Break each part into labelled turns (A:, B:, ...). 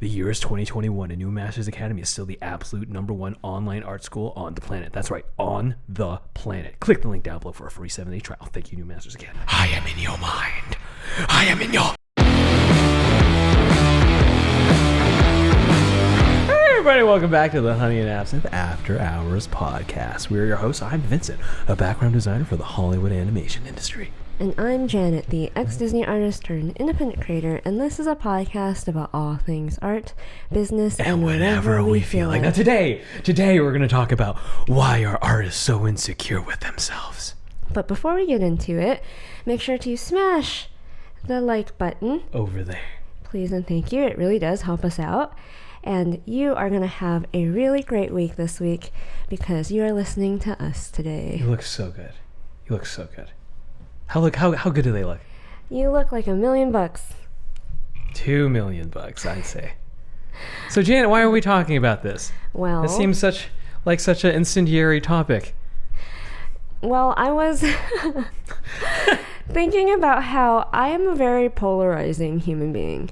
A: The year is 2021, and New Masters Academy is still the absolute #1 online art school on the planet. That's right, on the planet. Click the link down below for a free 7-day trial. Thank you, New Masters Academy. I am in your mind. I am in your... Hey everybody, welcome back to the Honey and Absinthe After Hours podcast. We're your hosts. I'm Vincent, a background designer for the Hollywood animation industry.
B: And I'm Janet, the ex-Disney artist turned independent creator, and this is a podcast about all things art, business, and whatever we feel like.
A: Now today we're going to talk about why are artists so insecure with themselves.
B: But before we get into it, make sure to smash the like button.
A: Over there.
B: Please and thank you. It really does help us out. And you are going to have a really great week this week because you are listening to us today.
A: You look so good. You look so good. How good do they look?
B: You look like $1 million.
A: $2 million, I'd say. So Janet, why are we talking about this?
B: Well,
A: it seems such an incendiary topic.
B: Well, I was thinking about how I am a very polarizing human being.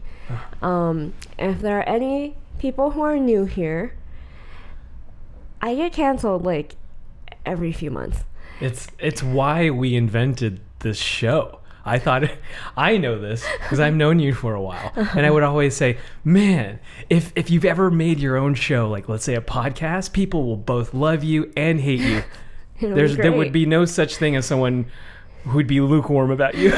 B: If there are any people who are new here, I get canceled like every few months.
A: It's why we invented this show. I know this because I've known you for a while, and I would always say, man, if you've ever made your own show, like let's say a podcast, people will both love you and hate you. There would be no such thing as someone who'd be lukewarm about you.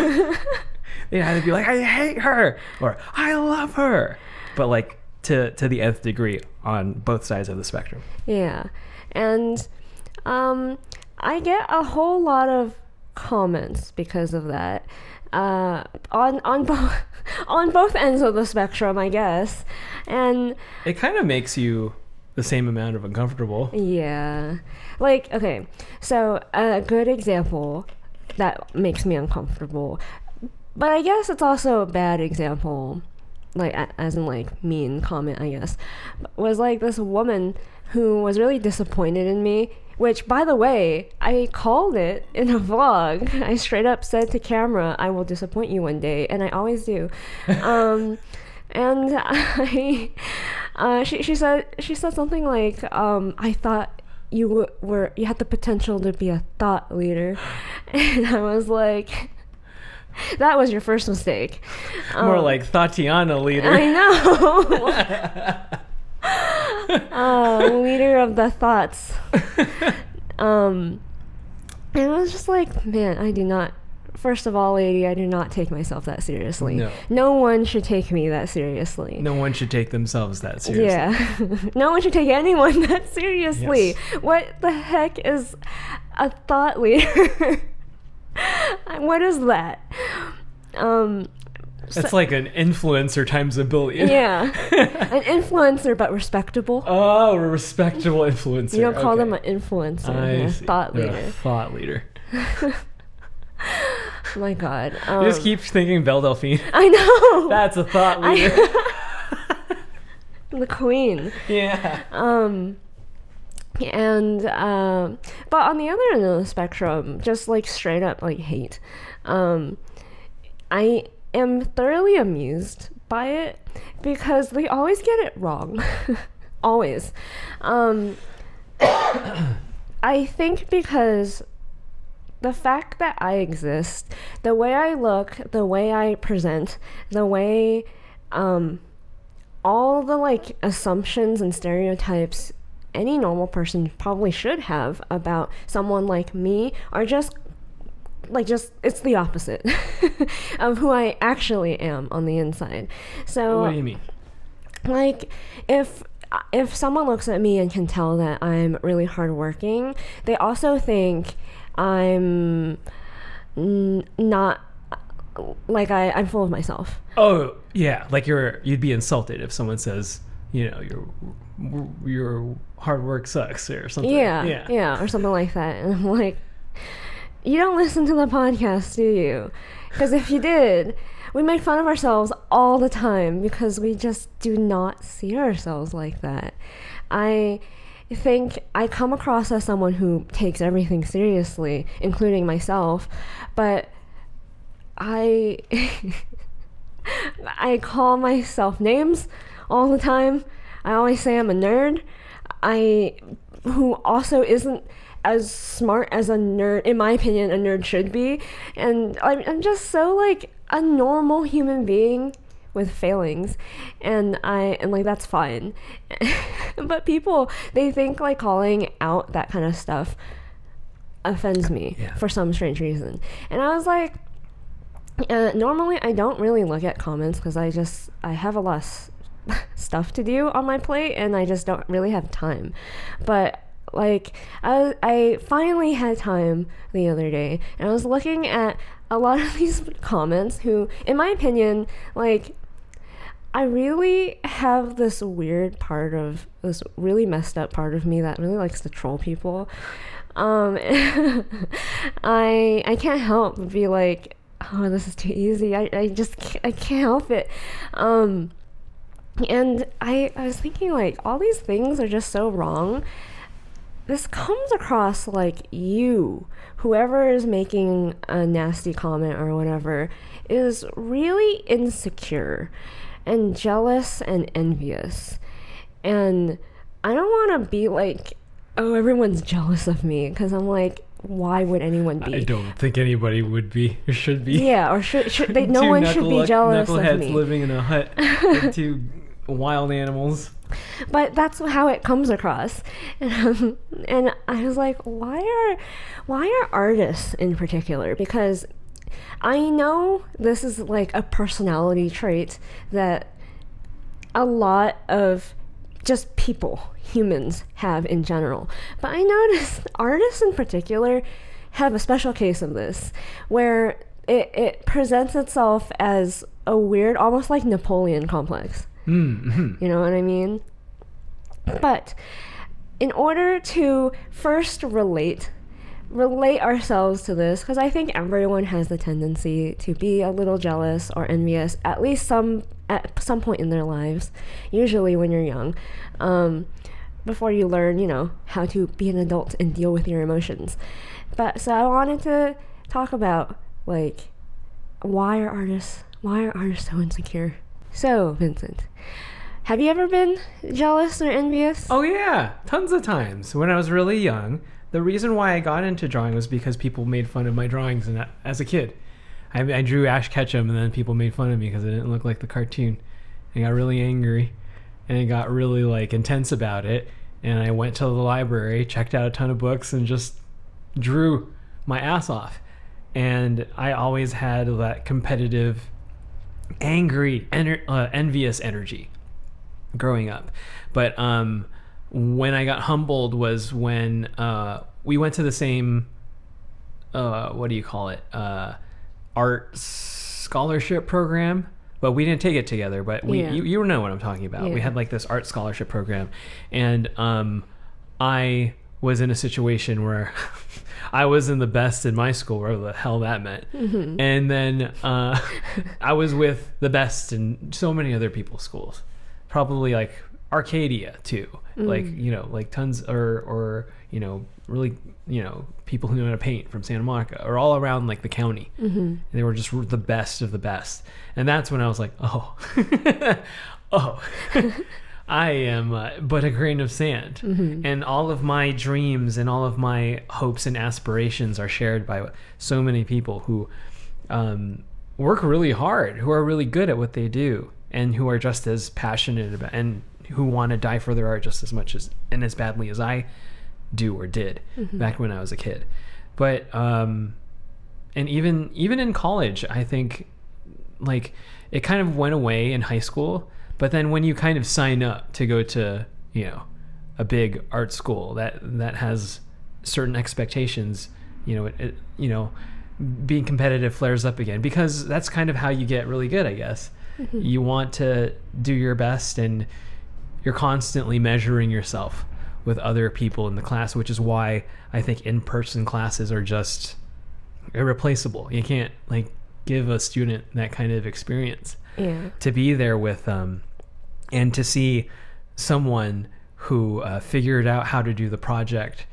A: They'd either be like, I hate her, or I love her, but like to the nth degree on both sides of the spectrum.
B: Yeah, and I get a whole lot of comments because of that, on both ends of the spectrum, I guess, and
A: it kind of makes you the same amount of uncomfortable.
B: Yeah, like, okay, so a good example that makes me uncomfortable, but I guess it's also a bad example, like as in like mean comment, I guess, was like this woman who was really disappointed in me. Which, by the way, I called it in a vlog. I straight up said to camera, I will disappoint you one day, and I always do. And she said something like, I thought you had the potential to be a thought leader. And I was like, that was your first mistake.
A: More like Tatiana leader.
B: I know. Leader of the thoughts. And it was just like, man, I do not, first of all, lady, I do not take myself that seriously. No one should take me that seriously.
A: No one should take themselves that seriously.
B: Yeah. No one should take anyone that seriously. Yes. What the heck is a thought leader? What is that?
A: It's like an influencer times a billion.
B: Yeah. An influencer, but respectable.
A: Oh, a respectable influencer.
B: You don't call them an influencer.
A: I see.
B: Thought leader.
A: A thought leader.
B: Oh my God.
A: You just keep thinking Belle Delphine.
B: I know.
A: That's a thought leader.
B: The queen.
A: Yeah.
B: And but on the other end of the spectrum, just like straight up like hate. I am thoroughly amused by it because they always get it wrong. Always. I think because the fact that I exist, the way I look, the way I present, the way all the like assumptions and stereotypes any normal person probably should have about someone like me are just it's the opposite of who I actually am on the inside. So
A: what do you mean?
B: Like if someone looks at me and can tell that I'm really hardworking, they also think I'm not like I'm full of myself.
A: Oh yeah, like you'd be insulted if someone says, you know, your hard work sucks or something.
B: Yeah, or something like that. And I'm like, you don't listen to the podcast, do you? Because if you did, we make fun of ourselves all the time because we just do not see ourselves like that. I think I come across as someone who takes everything seriously, including myself, but I call myself names all the time. I always say I'm a nerd. Who also isn't as smart as a nerd, in my opinion, a nerd should be. And I'm just so like a normal human being with failings, and like that's fine. But people, they think like calling out that kind of stuff offends me for some strange reason. And I was like, normally I don't really look at comments because I have a lot of stuff to do on my plate and I just don't really have time. But like I finally had time the other day, and I was looking at a lot of these comments who, in my opinion, like, I really have this really messed up part of me that really likes to troll people. I can't help but be like, oh, this is too easy. I can't help it. And I was thinking, like, all these things are just so wrong. This comes across like whoever is making a nasty comment or whatever, is really insecure and jealous and envious. And I don't want to be like, oh, everyone's jealous of me, because I'm like, why would anyone be?
A: I don't think anybody would be or should be.
B: Yeah, or should they? No one should be jealous of
A: knuckleheads
B: me.
A: living in a hut with two wild animals.
B: But that's how it comes across. And I was like, why are artists in particular? Because I know this is like a personality trait that a lot of just humans have in general. But I noticed artists in particular have a special case of this, where it presents itself as a weird, almost like Napoleon complex.
A: Mm-hmm.
B: You know what I mean? But in order to first relate ourselves to this, because I think everyone has the tendency to be a little jealous or envious at some point in their lives, usually when you're young, before you learn, how to be an adult and deal with your emotions. But so I wanted to talk about, like, why are artists so insecure? So, Vincent, have you ever been jealous or envious?
A: Oh yeah, tons of times. When I was really young, the reason why I got into drawing was because people made fun of my drawings as a kid. I drew Ash Ketchum, and then people made fun of me because I didn't look like the cartoon. I got really angry, and I got really like intense about it. And I went to the library, checked out a ton of books, and just drew my ass off. And I always had that competitive, angry, envious energy growing up. But when I got humbled was when we went to the same art scholarship program, but we didn't take it together. But you know what I'm talking about.
B: Yeah.
A: We had like this art scholarship program, and I was in a situation where I wasn't the best in my school, whatever the hell that meant. Mm-hmm. And then I was with the best in so many other people's schools, probably like Arcadia too, like tons or really people who know how to paint from Santa Monica, or all around like the county. Mm-hmm. And they were just the best of the best. And that's when I was like, oh I am but a grain of sand. Mm-hmm. And all of my dreams and all of my hopes and aspirations are shared by so many people who work really hard, who are really good at what they do, and who are just as passionate about, and who want to die for their art just as much and as badly as I do or did back when I was a kid. But and even in college, I think like it kind of went away in high school. But then when you kind of sign up to go to, a big art school that has certain expectations, being competitive flares up again, because that's kind of how you get really good, I guess. Mm-hmm. You want to do your best, and you're constantly measuring yourself with other people in the class, which is why I think in-person classes are just irreplaceable. You can't like give a student that kind of experience. Yeah. To be there with and to see someone who figured out how to do the project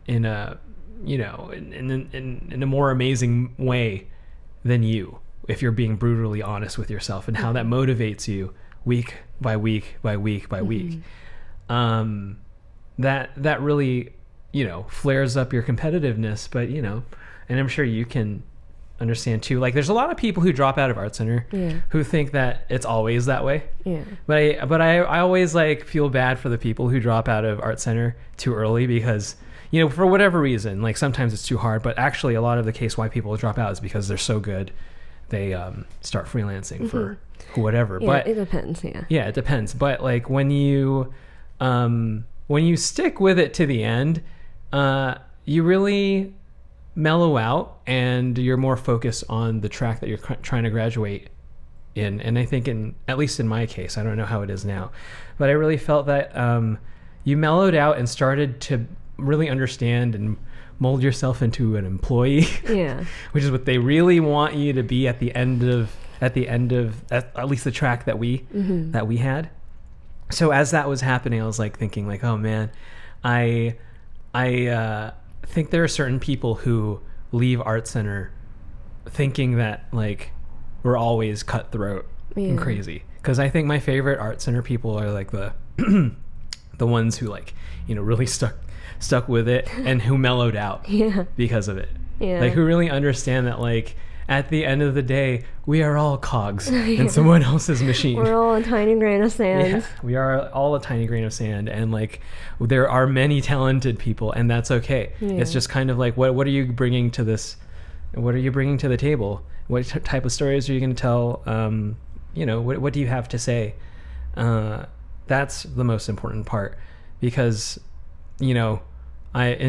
A: in a in a more amazing way than you, if you're being brutally honest with yourself, and how that motivates you week by week by week by week, that really, flares up your competitiveness. But, and I'm sure you can understand too, like there's a lot of people who drop out of art center who think that it's always that way. But I always like feel bad for the people who drop out of art center too early because, for whatever reason, like sometimes it's too hard, but actually a lot of the case why people drop out is because they're so good they start freelancing for whatever. But
B: it depends.
A: It depends. But like when you stick with it to the end, you really mellow out and you're more focused on the track that you're trying to graduate in. And I think at least in my case, I don't know how it is now, but I really felt that you mellowed out and started to really understand and mold yourself into an employee, which is what they really want you to be at the end of at least the track that we had. So as that was happening, I was like thinking like, oh man, I think there are certain people who leave art center thinking that like we're always cutthroat and crazy. Because I think my favorite art center people are like the the ones who like really stuck with it and who mellowed out because of it. Like who really understand that like at the end of the day we are all cogs in someone else's machine.
B: We're all a tiny grain of sand.
A: We are all a tiny grain of sand, and like there are many talented people, and that's okay. It's just kind of like what are you bringing to this? What are you bringing to the table? What type of stories are you going to tell? What do you have to say? That's the most important part, because in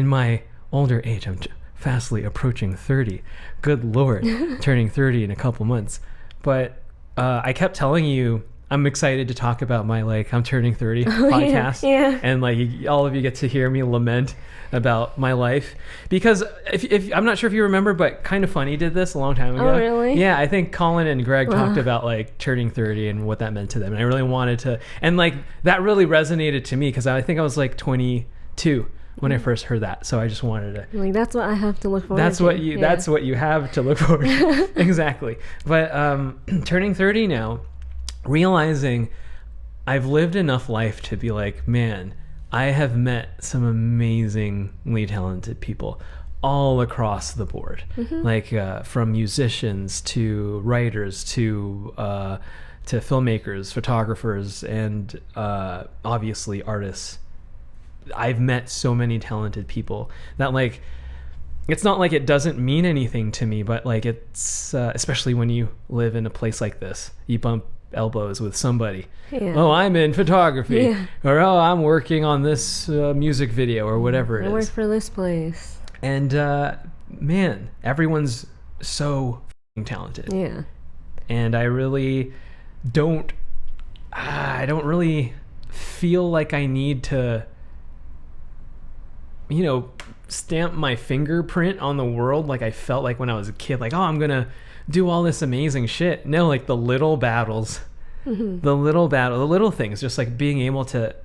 A: my older age, I'm fastly approaching 30. Good Lord, turning 30 in a couple months. But I kept telling you I'm excited to talk about my I'm turning 30 podcast. And like all of you get to hear me lament about my life, because if I'm not sure if you remember, but Kind of Funny did this a long time ago.
B: Oh, really?
A: Yeah, I think Colin and Greg talked about like turning 30 and what that meant to them, and I really wanted to, and like that really resonated to me because I think I was like 22 when I first heard that, so I just wanted to
B: like that's what I have to look forward
A: that's
B: to.
A: That's what you have to look forward to. Exactly. But turning 30 now, realizing I've lived enough life to be like, man, I have met some amazingly talented people all across the board. Like from musicians to writers to filmmakers, photographers, and obviously artists. I've met so many talented people that like it's not like it doesn't mean anything to me, but like it's especially when you live in a place like this, you bump elbows with somebody. Oh, I'm in photography, or oh, I'm working on this music video, or whatever it is.
B: I work for this place.
A: And man, everyone's so talented. And I really don't really feel like I need to stamp my fingerprint on the world like I felt like when I was a kid, like, oh, I'm gonna do all this amazing shit. No, like the little battles, the little things, just like being able to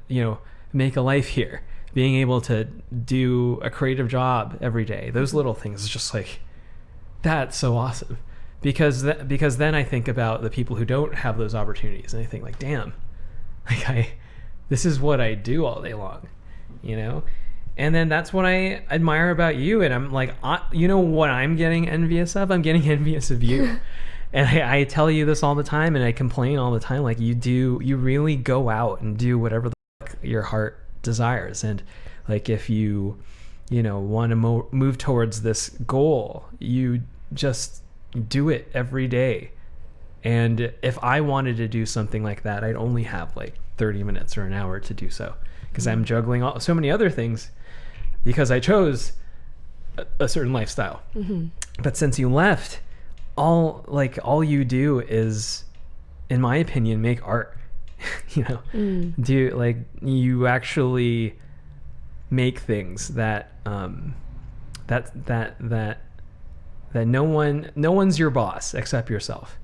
A: make a life here, being able to do a creative job every day. Those little things is just like, that's so awesome, because then I think about the people who don't have those opportunities, and I think like, damn, like this is what I do all day long, And then that's what I admire about you. And I'm like, what I'm getting envious of? I'm getting envious of you. And I tell you this all the time, and I complain all the time. Like you really go out and do whatever the fuck your heart desires. And like, if you want to move towards this goal, you just do it every day. And if I wanted to do something like that, I'd only have like 30 minutes or an hour to do so, because I'm juggling so many other things, because I chose a certain lifestyle. But since you left, all you do is, in my opinion, make art. Do like you actually make things that no one's your boss except yourself,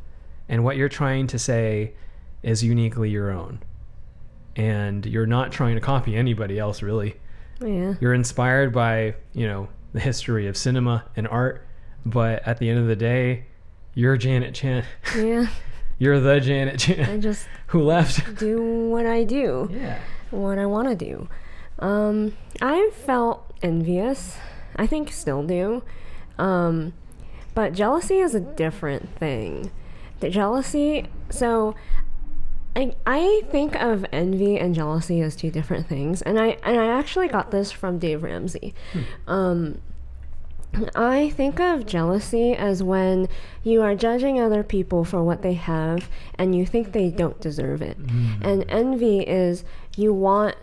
A: and what you're trying to say is uniquely your own, and you're not trying to copy anybody else, really. You're inspired by the history of cinema and art, but at the end of the day, you're Janet Chan. You're the Janet
B: I just
A: who left.
B: do what I do.
A: Yeah.
B: What I want to do. I felt envious. I think still do. But jealousy is a different thing. The jealousy, so I think of envy and jealousy as two different things, and I actually got this from Dave Ramsey. I think of jealousy as when you are judging other people for what they have and you think they don't deserve it. And envy is you want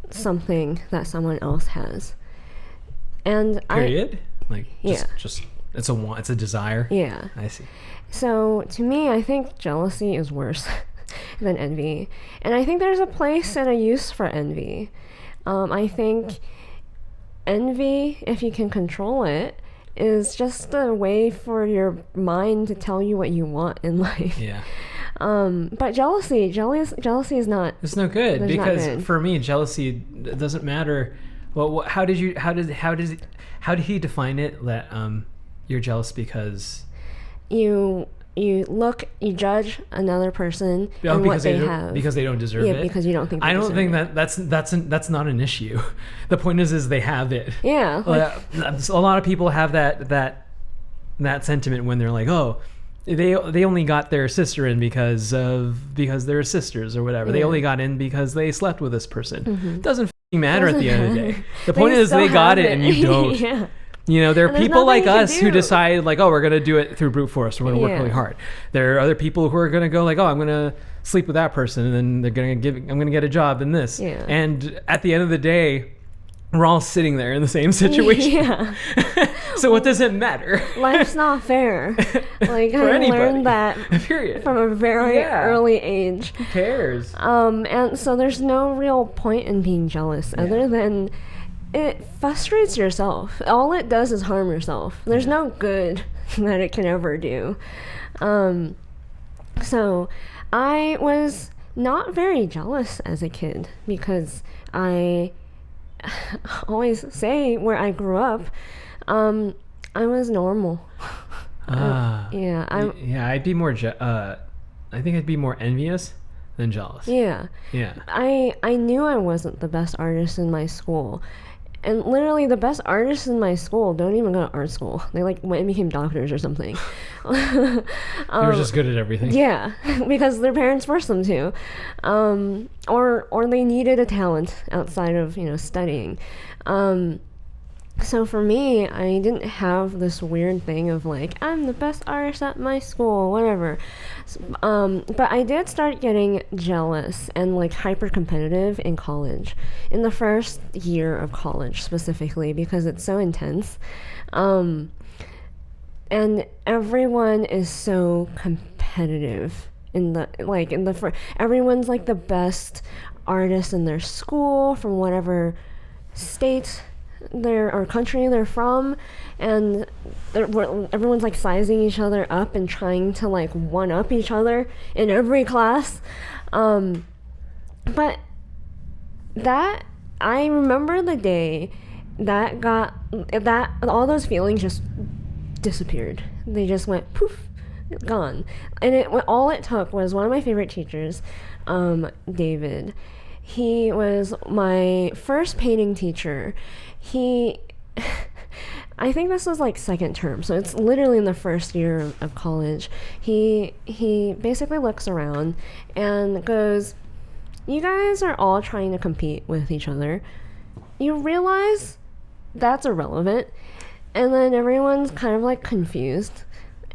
B: something that someone else has. And
A: Period? Like,
B: Yeah.
A: just it's a want, it's a desire?
B: Yeah.
A: I see.
B: So to me, I think jealousy is worse than envy. And I think there's a place and a use for envy. I think envy, if you can control it, is just a way for your mind to tell you what you want in life.
A: Yeah.
B: But jealousy is not.
A: It's no good
B: It's not
A: because
B: good.
A: for me, jealousy it doesn't matter. Well, how did he define it that you're jealous because
B: You judge another person and what they have
A: because they don't deserve
B: yeah,
A: it.
B: because you don't think.
A: I
B: They
A: don't
B: deserve
A: think
B: it.
A: that's not an issue. The point is they have it.
B: Yeah. Like,
A: A lot of people have that sentiment when they're like, oh, they only got their sister in because they're sisters or whatever. They
B: Yeah.
A: only got in because they slept with this person. Doesn't f***ing matter at the end of the day. The
B: They
A: point is
B: still
A: they got
B: have
A: it and you don't.
B: Yeah.
A: You know, there are
B: And there's
A: people like
B: nothing you
A: us
B: can
A: who
B: do.
A: decide like, oh, we're going to do it through brute force. We're going to work
B: Yeah.
A: really hard. There are other people who are going to go like, oh, I'm going to sleep with that person and then I'm going to get a job in this.
B: Yeah.
A: And at the end of the day, we're all sitting there in the same situation.
B: Yeah.
A: So what does it matter?
B: Life's not fair. Like
A: For
B: I
A: anybody.
B: learned that
A: Period.
B: from a very
A: Yeah.
B: early age.
A: Who cares?
B: And so there's no real point in being jealous other than it frustrates yourself. All it does is harm yourself. There's no good that it can ever do. So I was not very jealous as a kid because I always say where I grew up, I was normal. Yeah,
A: I'd be more I think I'd be more envious than jealous.
B: Yeah.
A: Yeah.
B: I knew I wasn't the best artist in my school. And literally the best artists in my school don't even go to art school. They like went and became doctors or something.
A: They were just good at everything.
B: Yeah, because their parents forced them to. Or they needed a talent outside of, studying. So for me, I didn't have this weird thing of like, I'm the best artist at my school, whatever. But I did start getting jealous and like hyper competitive in college, in the first year of college specifically, because it's so intense. And everyone is so competitive everyone's like the best artist in their school from whatever state or country they're from, and everyone's like sizing each other up and trying to like one up each other in every class. But that I remember the day that all those feelings just disappeared. They just went poof, gone. And all it took was one of my favorite teachers, David. He was my first painting teacher. I think this was like second term, so it's literally in the first year of college. He basically looks around and goes, "You guys are all trying to compete with each other. You realize that's irrelevant?" And then everyone's kind of like confused.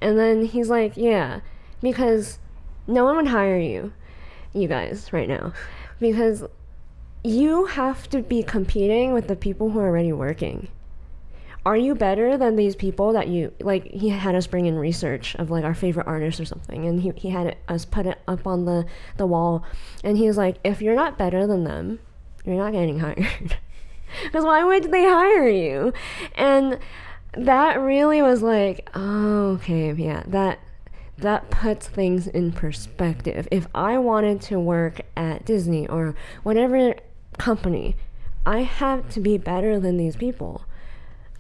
B: And then he's like, "Yeah, because no one would hire you guys right now, because you have to be competing with the people who are already working. Are you better than these people that you," like, he had us bring in research of like our favorite artists or something, and he had us put it up on the wall, and he was like, "If you're not better than them, you're not getting hired." Because why would they hire you? And that really was like, oh, okay, yeah, that puts things in perspective. If I wanted to work at Disney or whatever company, I have to be better than these people.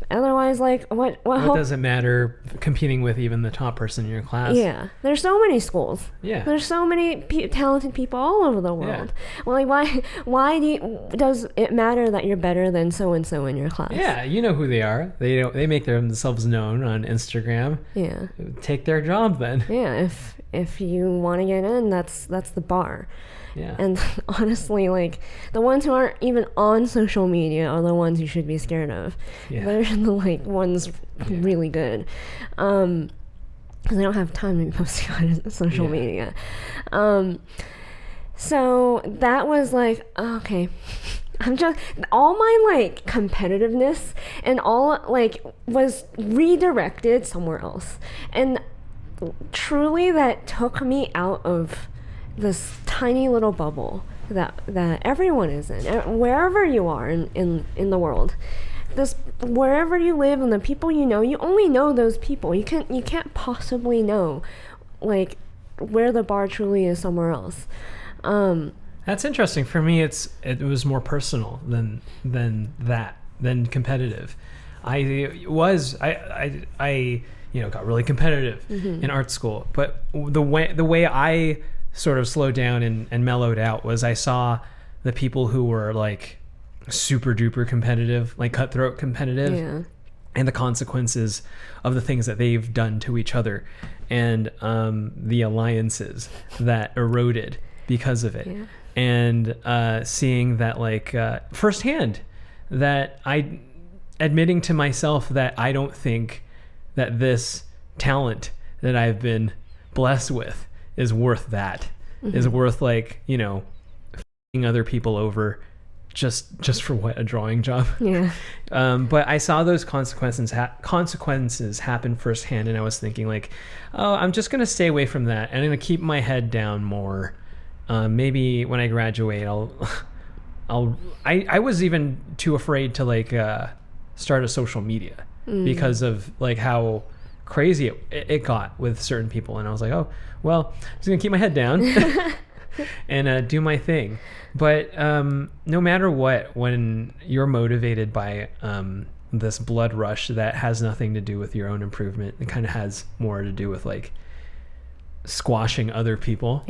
B: Otherwise, like, what
A: does it matter competing with even the top person in your class?
B: Yeah, there's so many schools.
A: Yeah,
B: there's so many talented people all over the world. Well, like, why does it matter that you're better than so and so in your class?
A: Yeah, you know who they are. They make themselves known on Instagram.
B: Yeah,
A: take their job then.
B: Yeah, if you want to get in, that's the bar.
A: Yeah.
B: And honestly, like, the ones who aren't even on social media are the ones you should be scared of.
A: Yeah.
B: They're the, like, ones really good. Because they don't have time to be posting on social media. So that was like, okay. I'm just, all my, like, competitiveness and all, like, was redirected somewhere else. And truly that took me out of this tiny little bubble that everyone is in, wherever you are in the world. Wherever you live and the people you know, you only know those people. You can't possibly know, like, where the bar truly is somewhere else.
A: That's interesting. For me, it was more personal than competitive. I got really competitive in art school, but the way I sort of slowed down and mellowed out was I saw the people who were, like, super duper competitive, like cutthroat competitive, and the consequences of the things that they've done to each other, and the alliances that eroded because of it. And seeing that, like, firsthand, that admitting to myself that I don't think that this talent that I've been blessed with is worth that, is worth, like, f***ing other people over just for what, a drawing job. But I saw those consequences happen firsthand, and I was thinking, like, oh, I'm just gonna stay away from that, and I'm gonna keep my head down more. Maybe when I graduate, I was even too afraid to, like, start a social media because of, like, how crazy it got with certain people. And I was like, oh, well, I'm just gonna keep my head down and do my thing. But no matter what, when you're motivated by this blood rush that has nothing to do with your own improvement, it kind of has more to do with, like, squashing other people.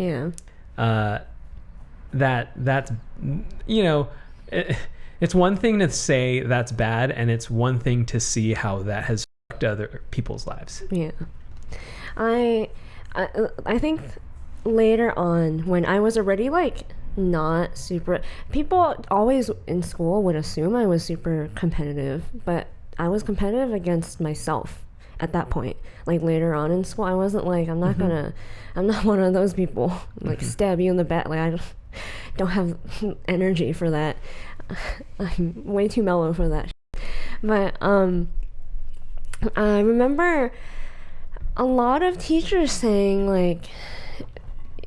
A: That's it's one thing to say that's bad, and it's one thing to see how that has fucked other people's lives. I think later on, when I was already, like, not super, people always in school would assume I was super competitive, but I was competitive against myself at that point. Like, later on in school, I wasn't like, I'm not one of those people, like, stab you in the back. Like, I don't have energy for that. I'm way too mellow for that. But I remember a lot of teachers saying, like,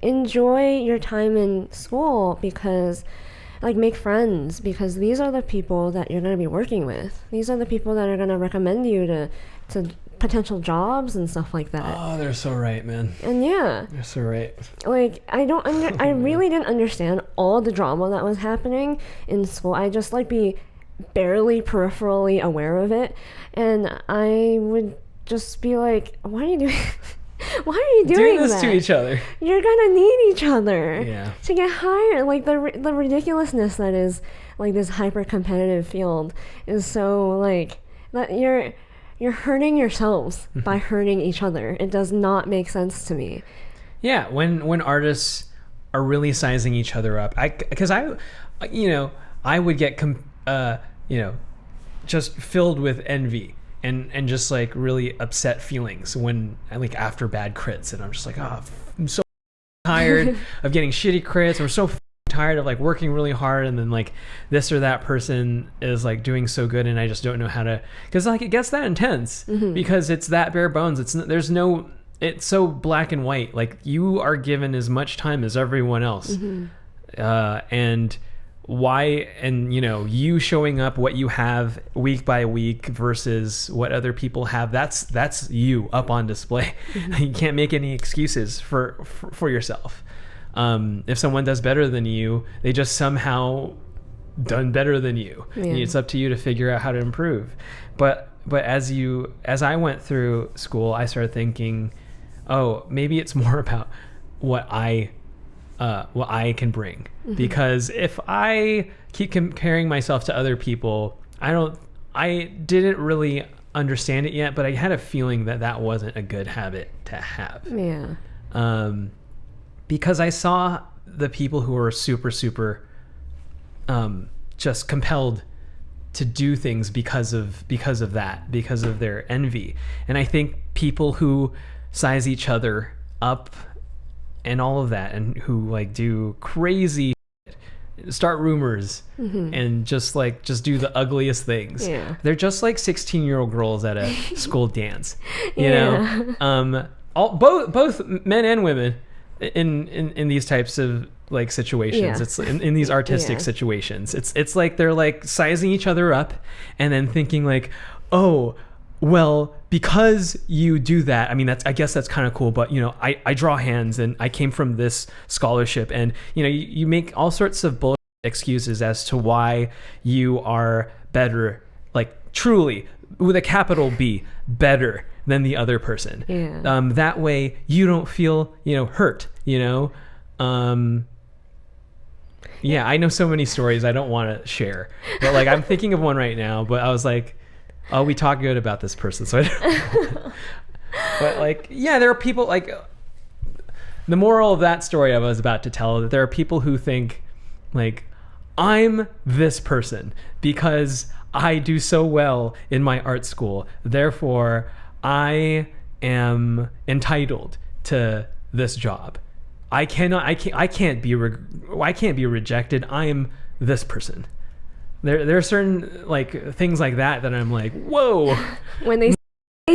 A: enjoy your time in school, because, like, make friends, because these are the people that you're going to be working with. These are the people that are going to recommend you to potential jobs and stuff like that. Oh, they're so right, man.
B: And
A: they're so right.
B: Like, I really didn't understand all the drama that was happening in school. I just, like, be barely peripherally aware of it, and I would just be like, why are you doing why are you doing
A: this
B: that?
A: To each other?
B: You're gonna need each other
A: to
B: get hired. Like, the ridiculousness that is, like, this hyper competitive field is so, like, that you're hurting yourselves by hurting each other. It does not make sense to me.
A: Yeah, when artists are really sizing each other up, because I would get just filled with envy and just, like, really upset feelings when, like, after bad crits, and I'm just like, oh, I'm so tired of getting shitty crits. I'm so tired of, like, working really hard, and then, like, this or that person is, like, doing so good, and I just don't know how to, because, like, it gets that intense because it's that bare bones. It's so black and white. Like, you are given as much time as everyone else, and why, and you showing up what you have week by week versus what other people have, that's you up on display. You can't make any excuses for yourself. If someone does better than you, they just somehow done better than you.
B: Yeah.
A: It's up to you to figure out how to improve. But as I went through school, I started thinking, oh, maybe it's more about what I can bring. Because if I keep comparing myself to other people, I didn't really understand it yet, but I had a feeling that wasn't a good habit to have.
B: Yeah.
A: Because I saw the people who were super, super just compelled to do things because of their envy. And I think people who size each other up and all of that, and who like do crazy shit, start rumors and just do the ugliest things.
B: Yeah.
A: They're just like 16-year-old girls at a school dance, you
B: Yeah.
A: know. Both men and women in these types of like situations.
B: Yeah.
A: It's in these artistic situations. It's like they're like sizing each other up and then thinking like, oh, well, because you do that, I mean, I guess that's kind of cool, but you know, I draw hands and I came from this scholarship, and you know, you make all sorts of bullshit excuses as to why you are better, like truly with a capital B, better than the other person.
B: Yeah.
A: That way you don't feel, you know, hurt, you know. Yeah, I know so many stories I don't want to share, but like I'm thinking of one right now, but I was like, oh, we talk good about this person, so I don't. But like, yeah, there are people like, the moral of that story I was about to tell, that there are people who think like, I'm this person because I do so well in my art school, therefore I am entitled to this job. I can't be rejected. I am this person. There are certain like things like that I'm like, whoa.
B: When they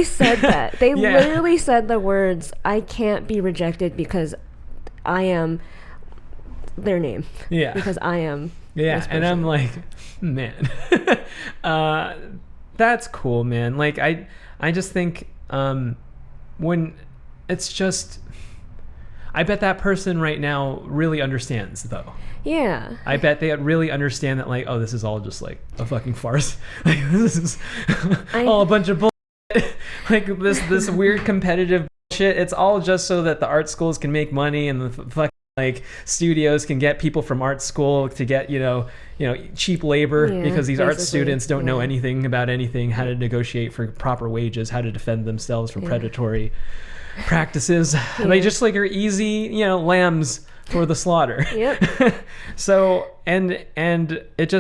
B: said that, they
A: Yeah.
B: literally said the words, I can't be rejected because I am their name.
A: Yeah.
B: Because I am
A: Yeah,
B: this
A: and I'm
B: person.
A: like, man, that's cool, man. Like I just think when it's just, I bet that person right now really understands though.
B: Yeah.
A: I bet they really understand that, like, oh, this is all just like a fucking farce. Like this is all a bunch of bullshit. Like this weird competitive bullshit. It's all just so that the art schools can make money and the fucking like studios can get people from art school to get you know cheap labor,
B: Yeah,
A: because these art
B: basically,
A: students don't know
B: yeah.
A: anything about anything, how to negotiate for proper wages, how to defend themselves from predatory practices. They just like are easy, lambs for the slaughter.
B: Yep.
A: So and it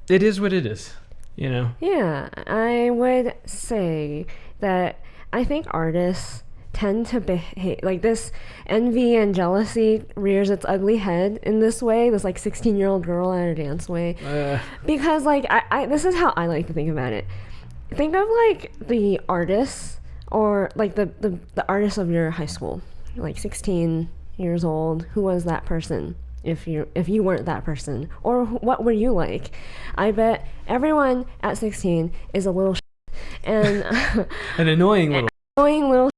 A: is what it is,
B: Yeah, I would say that I think artists tend to behave like this. Envy and jealousy rears its ugly head in this way, this like 16-year-old girl at a dance way, because like I this is how I like to think about it. Think of like the artists, or like the artists of your high school, like 16 years old. Who was that person? If you weren't that person, or what were you like? I bet everyone at 16 is a little and
A: an annoying little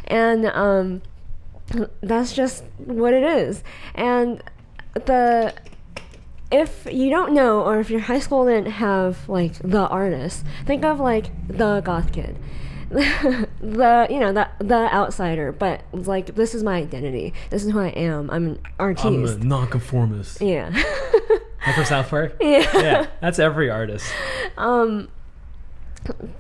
B: and that's just what it is. And if you don't know, or if your high school didn't have like the artist, think of like the goth kid. the outsider, but it's like, this is my identity, this is who I am, I'm an artiste,
A: I'm a nonconformist.
B: Yeah.
A: Like for South Park.
B: Yeah.
A: That's every artist.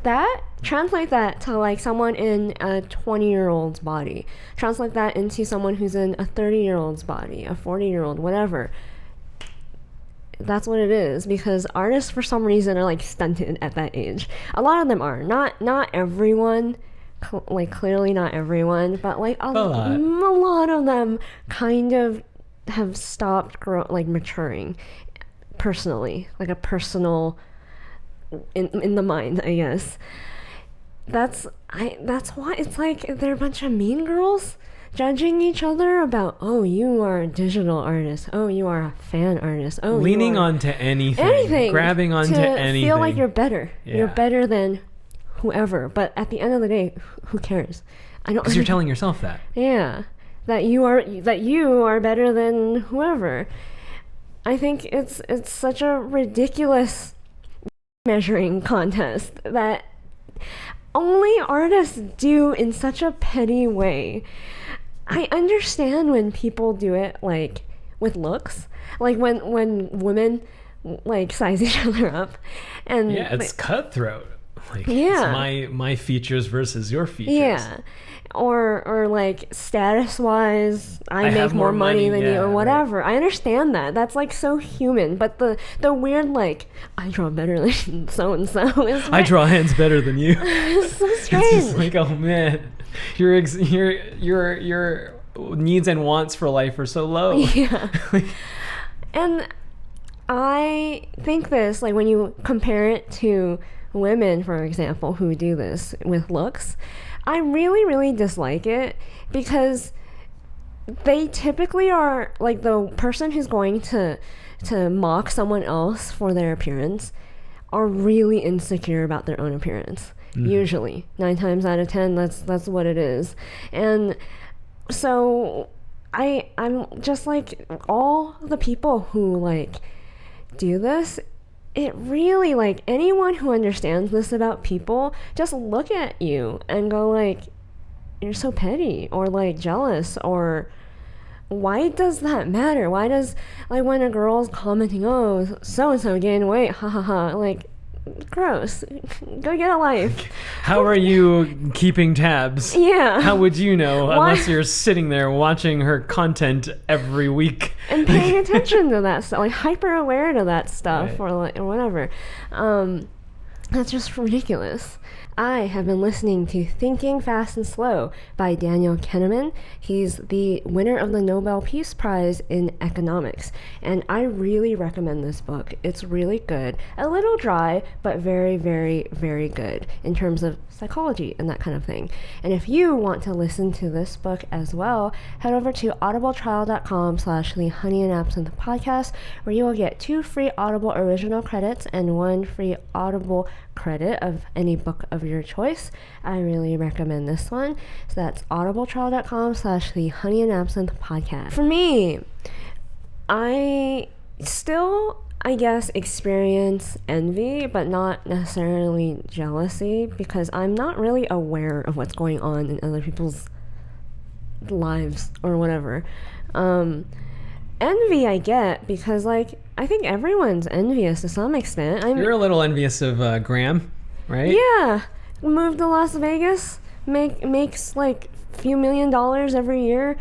B: That translate that to like someone in a 20-year-old's body, translate that into someone who's in a 30-year-old's body, a 40-year-old, whatever. That's what it is, because artists for some reason are like stunted at that age. A lot of them are not everyone, like clearly not everyone, but like a lot of them kind of have stopped maturing personally, like a personal in the mind, I guess. That's why it's like they're a bunch of mean girls judging each other about, oh, you are a digital artist, oh, you are a fan artist, oh,
A: leaning onto anything, grabbing onto anything,
B: feel like you're better.
A: Yeah.
B: You're better than whoever, but at the end of the day, who cares? I don't,
A: because you're telling yourself that.
B: Yeah, that you are better than whoever. I think it's such a ridiculous measuring contest that only artists do in such a petty way. I understand when people do it like with looks, like when women like size each other up, and
A: Yeah, it's cutthroat. Like,
B: Yeah.
A: it's my features versus your features.
B: yeah, or like status wise, I make
A: have
B: more
A: more
B: money than
A: money,
B: you
A: yeah,
B: or
A: right.
B: whatever. I understand that. That's like so human. But the weird like I draw better than so and so is
A: I draw hands better than you.
B: it's so
A: It's
B: strange.
A: just like, oh man, your needs and wants for life are so low.
B: Yeah. And I think this, like when you compare it to women, for example, who do this with looks, I really, really dislike it because they typically are like the person who's going to mock someone else for their appearance are really insecure about their own appearance. Usually, 9 times out of 10, that's what it is. And so I'm just like all the people who like do this, it really like anyone who understands this about people just look at you and go like, you're so petty or like jealous, or why does that matter? Why does like when a girl's commenting, oh so and so gained weight, ha ha ha, like gross, go get a life.
A: How are you keeping tabs?
B: Yeah.
A: How would you know
B: Why-
A: unless you're sitting there watching her content every week?
B: And paying attention to that stuff, like hyper aware to that stuff,
A: Right.
B: or like or whatever. That's just ridiculous. I have been listening to Thinking Fast and Slow by Daniel Kahneman. He's the winner of the Nobel Peace Prize in Economics, and I really recommend this book. It's really good. A little dry, but very, very, very good in terms of psychology and that kind of thing. And if you want to listen to this book as well, head over to audibletrial.com/the Honey and Absinthe podcast, where you will get 2 free Audible original credits and 1 free Audible credit of any book of your choice. I really recommend this one. So that's audibletrial.com/the Honey and Absinthe podcast. For me, I still, I guess, experience envy, but not necessarily jealousy, because I'm not really aware of what's going on in other people's lives or whatever. Envy I get because like I think everyone's envious to some extent.
A: You're a little envious of Graham, right?
B: Yeah, moved to Las Vegas, makes like a few $1 million every year.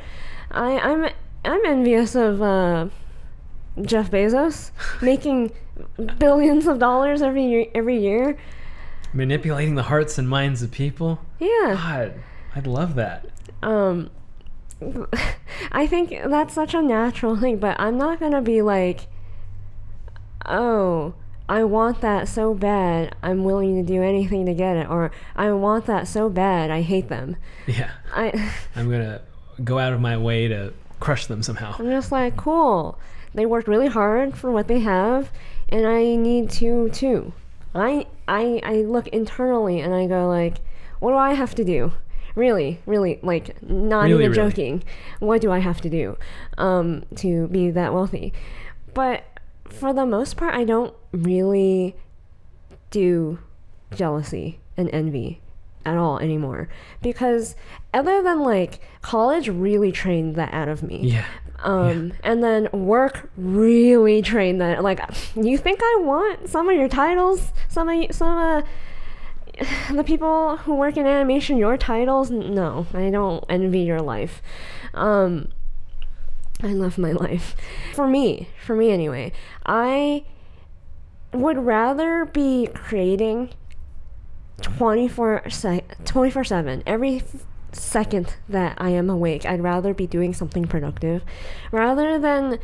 B: I'm envious of Jeff Bezos making billions of dollars every year.
A: Manipulating the hearts and minds of people.
B: Yeah.
A: God, I'd love that.
B: I think that's such a natural thing, but I'm not gonna be like, oh, I want that so bad, I'm willing to do anything to get it, or I want that so bad, I hate them.
A: Yeah. I'm gonna go out of my way to crush them somehow.
B: I'm just like, cool, they worked really hard for what they have, and I need to too. I look internally and I go like, what do I have to do? Really, like, not
A: Really,
B: even
A: really.
B: joking. What do I have to do to be that wealthy? But for the most part, I don't really do jealousy and envy at all anymore, because other than like college really trained that out of me.
A: Yeah.
B: And then work really trained that. Like, you think I want some of your titles, some of the people who work in animation, your titles? No, I don't envy your life. I love my life. For me anyway, I would rather be creating 24/7 every second that I am awake. I'd rather be doing something productive rather than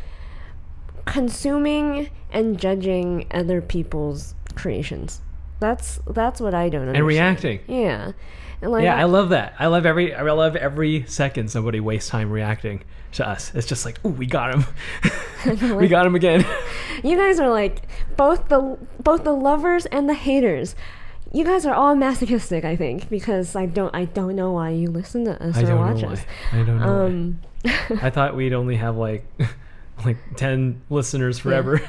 B: consuming and judging other people's creations. That's what I don't understand.
A: And reacting.
B: Yeah. And like,
A: Yeah, I love that. I love every second somebody wastes time reacting to us. It's just like, ooh, we got him. We got him again.
B: you guys are like both the lovers and the haters. You guys are all masochistic, I think, because I don't know why you listen to us
A: I
B: or
A: don't
B: watch
A: know
B: us.
A: why. I don't know why. I thought we'd only have like like 10 listeners forever.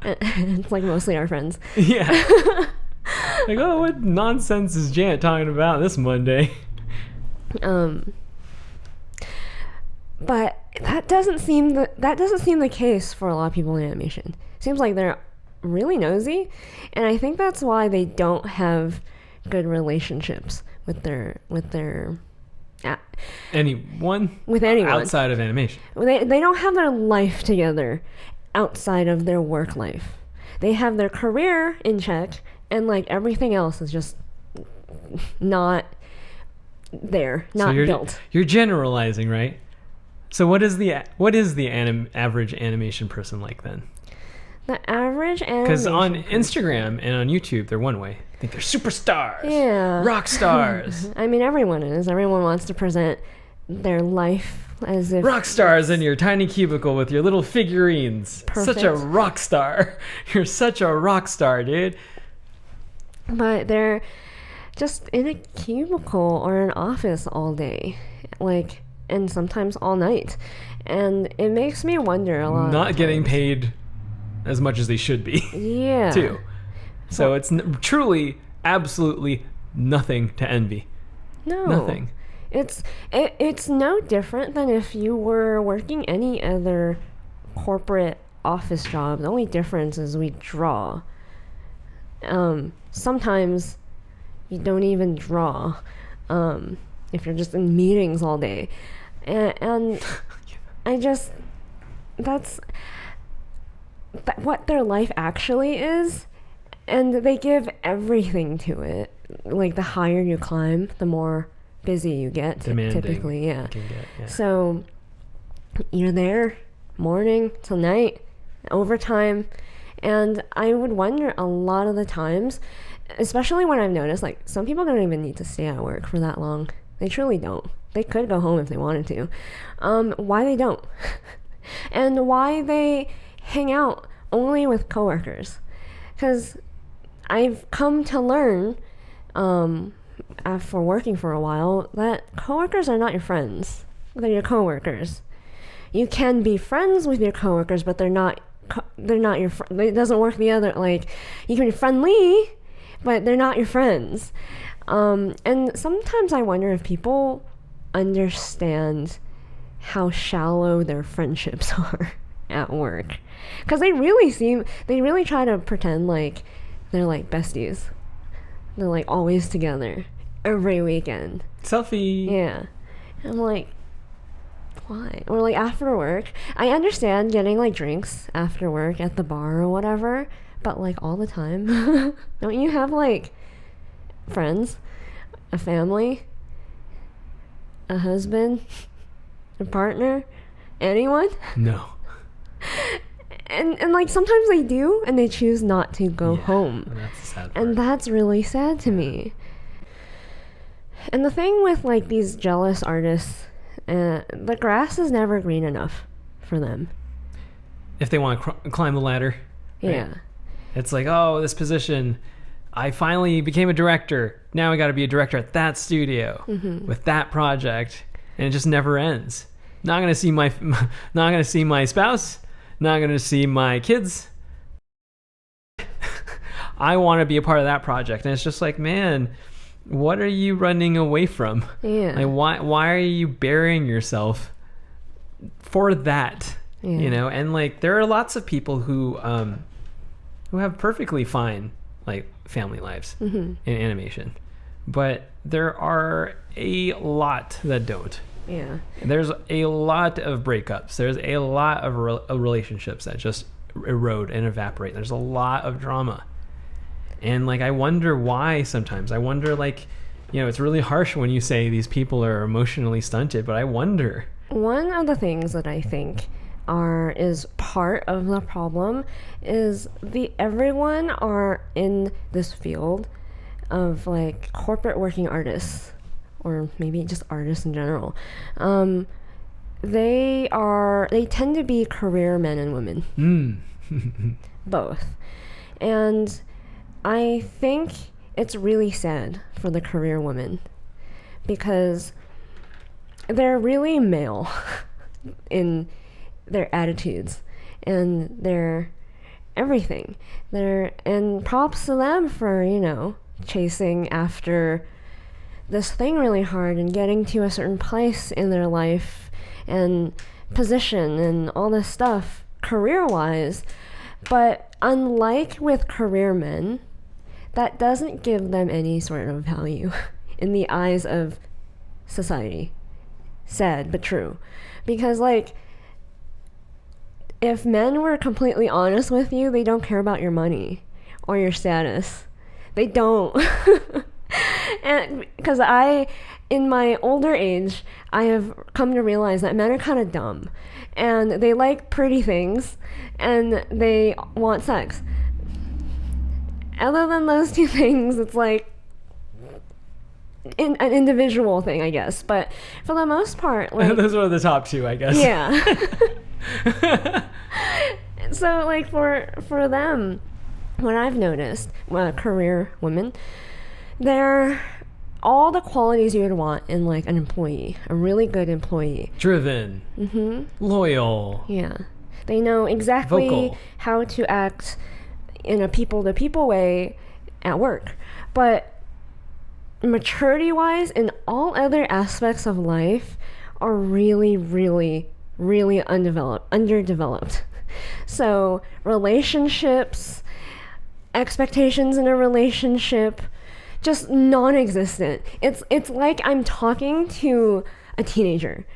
B: It's like mostly our friends.
A: Yeah. Like, oh, what nonsense is Janet talking about this Monday?
B: But that doesn't seem the case for a lot of people in animation. Seems like they're really nosy, and I think that's why they don't have good relationships with anyone
A: outside of animation.
B: They don't have their life together outside of their work life. They have their career in check, and like everything else is just not built.
A: You're generalizing, right? So what is the average animation person like then?
B: The average animation
A: Because on
B: person.
A: Instagram and on YouTube, they're one way. I think they're superstars.
B: Yeah.
A: Rock stars.
B: I mean, everyone is. Everyone wants to present their life as if...
A: Rock stars in your tiny cubicle with your little figurines.
B: Perfect.
A: Such a rock star. You're such a rock star, dude.
B: But they're just in a cubicle or an office all day. Like, and sometimes all night. And it makes me wonder a lot.
A: Not getting paid as much as they should be.
B: Yeah.
A: Too. So it's truly, absolutely nothing to envy.
B: No.
A: Nothing.
B: It's no different than if you were working any other corporate office job. The only difference is we draw. Sometimes you don't even draw if you're just in meetings all day. And I just... That's what their life actually is. And they give everything to it. Like, the higher you climb, the more busy you get.
A: Demanding.
B: Typically, yeah.
A: You can get, yeah.
B: So, you're there morning till night, overtime. And I would wonder a lot of the times, especially when I've noticed, like, some people don't even need to stay at work for that long. They truly don't. They could go home if they wanted to. Why they don't. And why they hang out only with coworkers. Because I've come to learn, after working for a while, that coworkers are not your friends. They're your coworkers. You can be friends with your coworkers, but they're not your friends. It doesn't work the other, like, you can be friendly, but they're not your friends. And sometimes I wonder if people understand how shallow their friendships are at work. Because they really try to pretend like they're like besties. They're like always together every weekend.
A: Selfie.
B: Yeah. And I'm like, why? Or like after work. I understand getting like drinks after work at the bar or whatever, but like all the time. Don't you have like friends, a family, a husband, a partner, anyone?
A: No.
B: And like sometimes they do, and they choose not to go home.
A: That's the sad part.
B: And that's really sad to me. And the thing with like these jealous artists, the grass is never green enough for them.
A: If they want to climb the ladder. Right?
B: Yeah.
A: It's like, oh, this position, I finally became a director. Now I got to be a director at that studio with that project, and it just never ends. Not gonna see my spouse. Not going to see my kids. I want to be a part of that project. And it's just like, man, what are you running away from?
B: Yeah.
A: Like, why are you burying yourself for that?
B: Yeah.
A: You know? And like, there are lots of people who have perfectly fine, like, family lives in animation. But there are a lot that don't.
B: Yeah.
A: There's a lot of breakups. There's a lot of relationships that just erode and evaporate. There's a lot of drama. And like, I wonder why sometimes. I wonder, like, you know, it's really harsh when you say these people are emotionally stunted, but I wonder.
B: One of the things that I think is part of the problem is everyone are in this field of like corporate working artists, or maybe just artists in general. They tend to be career men and women. Both. And I think it's really sad for the career women because they're really male in their attitudes. and they're everything. And props to them for, chasing after this thing really hard and getting to a certain place in their life and position and all this stuff career-wise. But unlike with career men, that doesn't give them any sort of value in the eyes of society. Sad, but true. Because, if men were completely honest with you, they don't care about your money or your status. They don't. And because in my older age, I have come to realize that men are kind of dumb. And they like pretty things, and they want sex. Other than those two things, it's an individual thing, I guess. But for the most part,
A: those are the top two, I guess.
B: Yeah. So, for them, what I've noticed, career women, they're all the qualities you would want in an employee, a really good employee.
A: Driven. Loyal.
B: Yeah. They know exactly
A: vocal.
B: How to act in a people-to-people way at work. But maturity-wise, in all other aspects of life, are really, really, really underdeveloped. So, relationships, expectations in a relationship, just non-existent. It's like I'm talking to a teenager,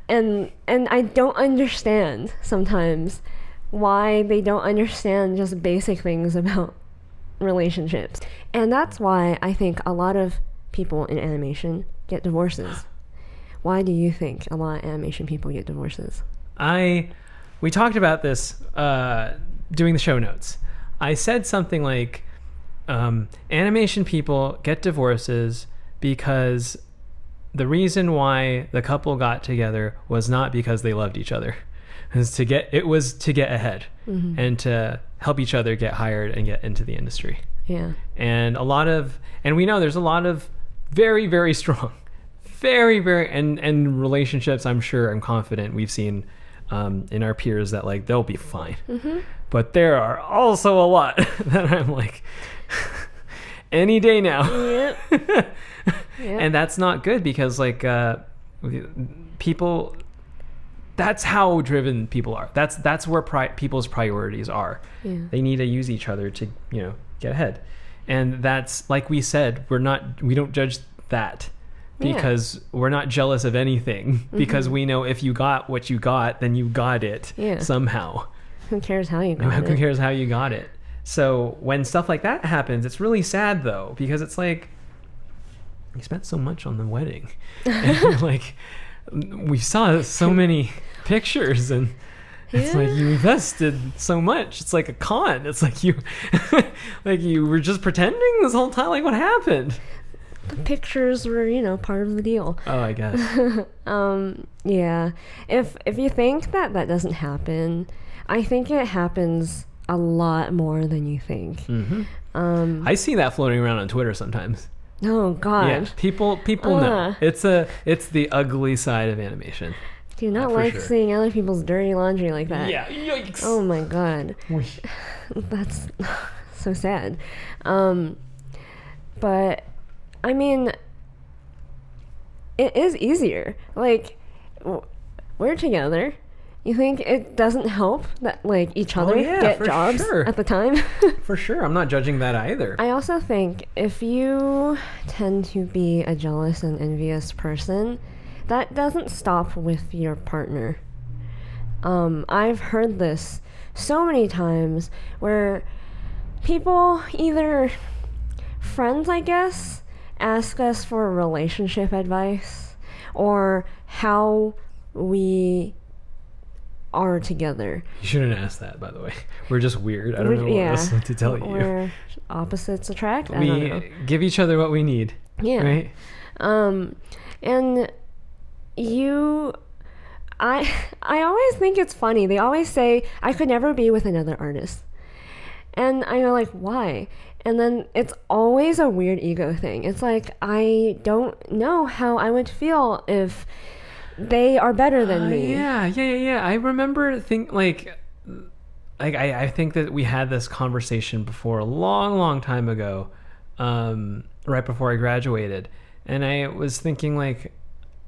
B: and I don't understand sometimes why they don't understand just basic things about relationships. And that's why I think a lot of people in animation get divorces. Why do you think a lot of animation people get divorces?
A: We talked about this doing the show notes. I said something like, animation people get divorces because the reason why the couple got together was not because they loved each other. It was to get ahead and to help each other get hired and get into the industry.
B: Yeah.
A: And we know there's a lot of very, very strong, very, very, and relationships, I'm confident we've seen in our peers that they'll be fine. But there are also a lot that I'm any day now.
B: Yep.
A: And that's not good because people, that's how driven people are. That's where people's priorities are.
B: Yeah.
A: They need to use each other to get ahead. And that's, like we said, we don't judge that because we're not jealous of anything, because we know if you got what you got, then you got it somehow.
B: Who cares how you got it?
A: Who cares how you got it? So when stuff like that happens, it's really sad though, because it's you spent so much on the wedding. And we saw so many pictures, and it's you invested so much. It's like a con. It's you you were just pretending this whole time. What happened?
B: The pictures were, part of the deal.
A: Oh, I guess.
B: Yeah. If you think that doesn't happen, I think it happens a lot more than you think.
A: I see that floating around on Twitter sometimes.
B: Oh God.
A: Yeah, people know. It's the ugly side of animation.
B: Do not like seeing other people's dirty laundry like that.
A: Yeah, yikes.
B: Oh my God. That's so sad. But I mean, it is easier. We're together. You think it doesn't help that each other get jobs at the time?
A: For sure. I'm not judging that either.
B: I also think if you tend to be a jealous and envious person, that doesn't stop with your partner. I've heard this so many times where people, either friends, I guess, ask us for relationship advice or how we are together.
A: You shouldn't ask that, by the way. We're just weird. I don't know what else to tell you.
B: We're opposites attract.
A: We give each other what we need.
B: Yeah.
A: Right?
B: And I always think it's funny. They always say, I could never be with another artist. And I go why? And then it's always a weird ego thing. It's I don't know how I would feel if they are better than me.
A: Yeah. I remember like I think that we had this conversation before a long time ago, right before I graduated, and I was thinking like,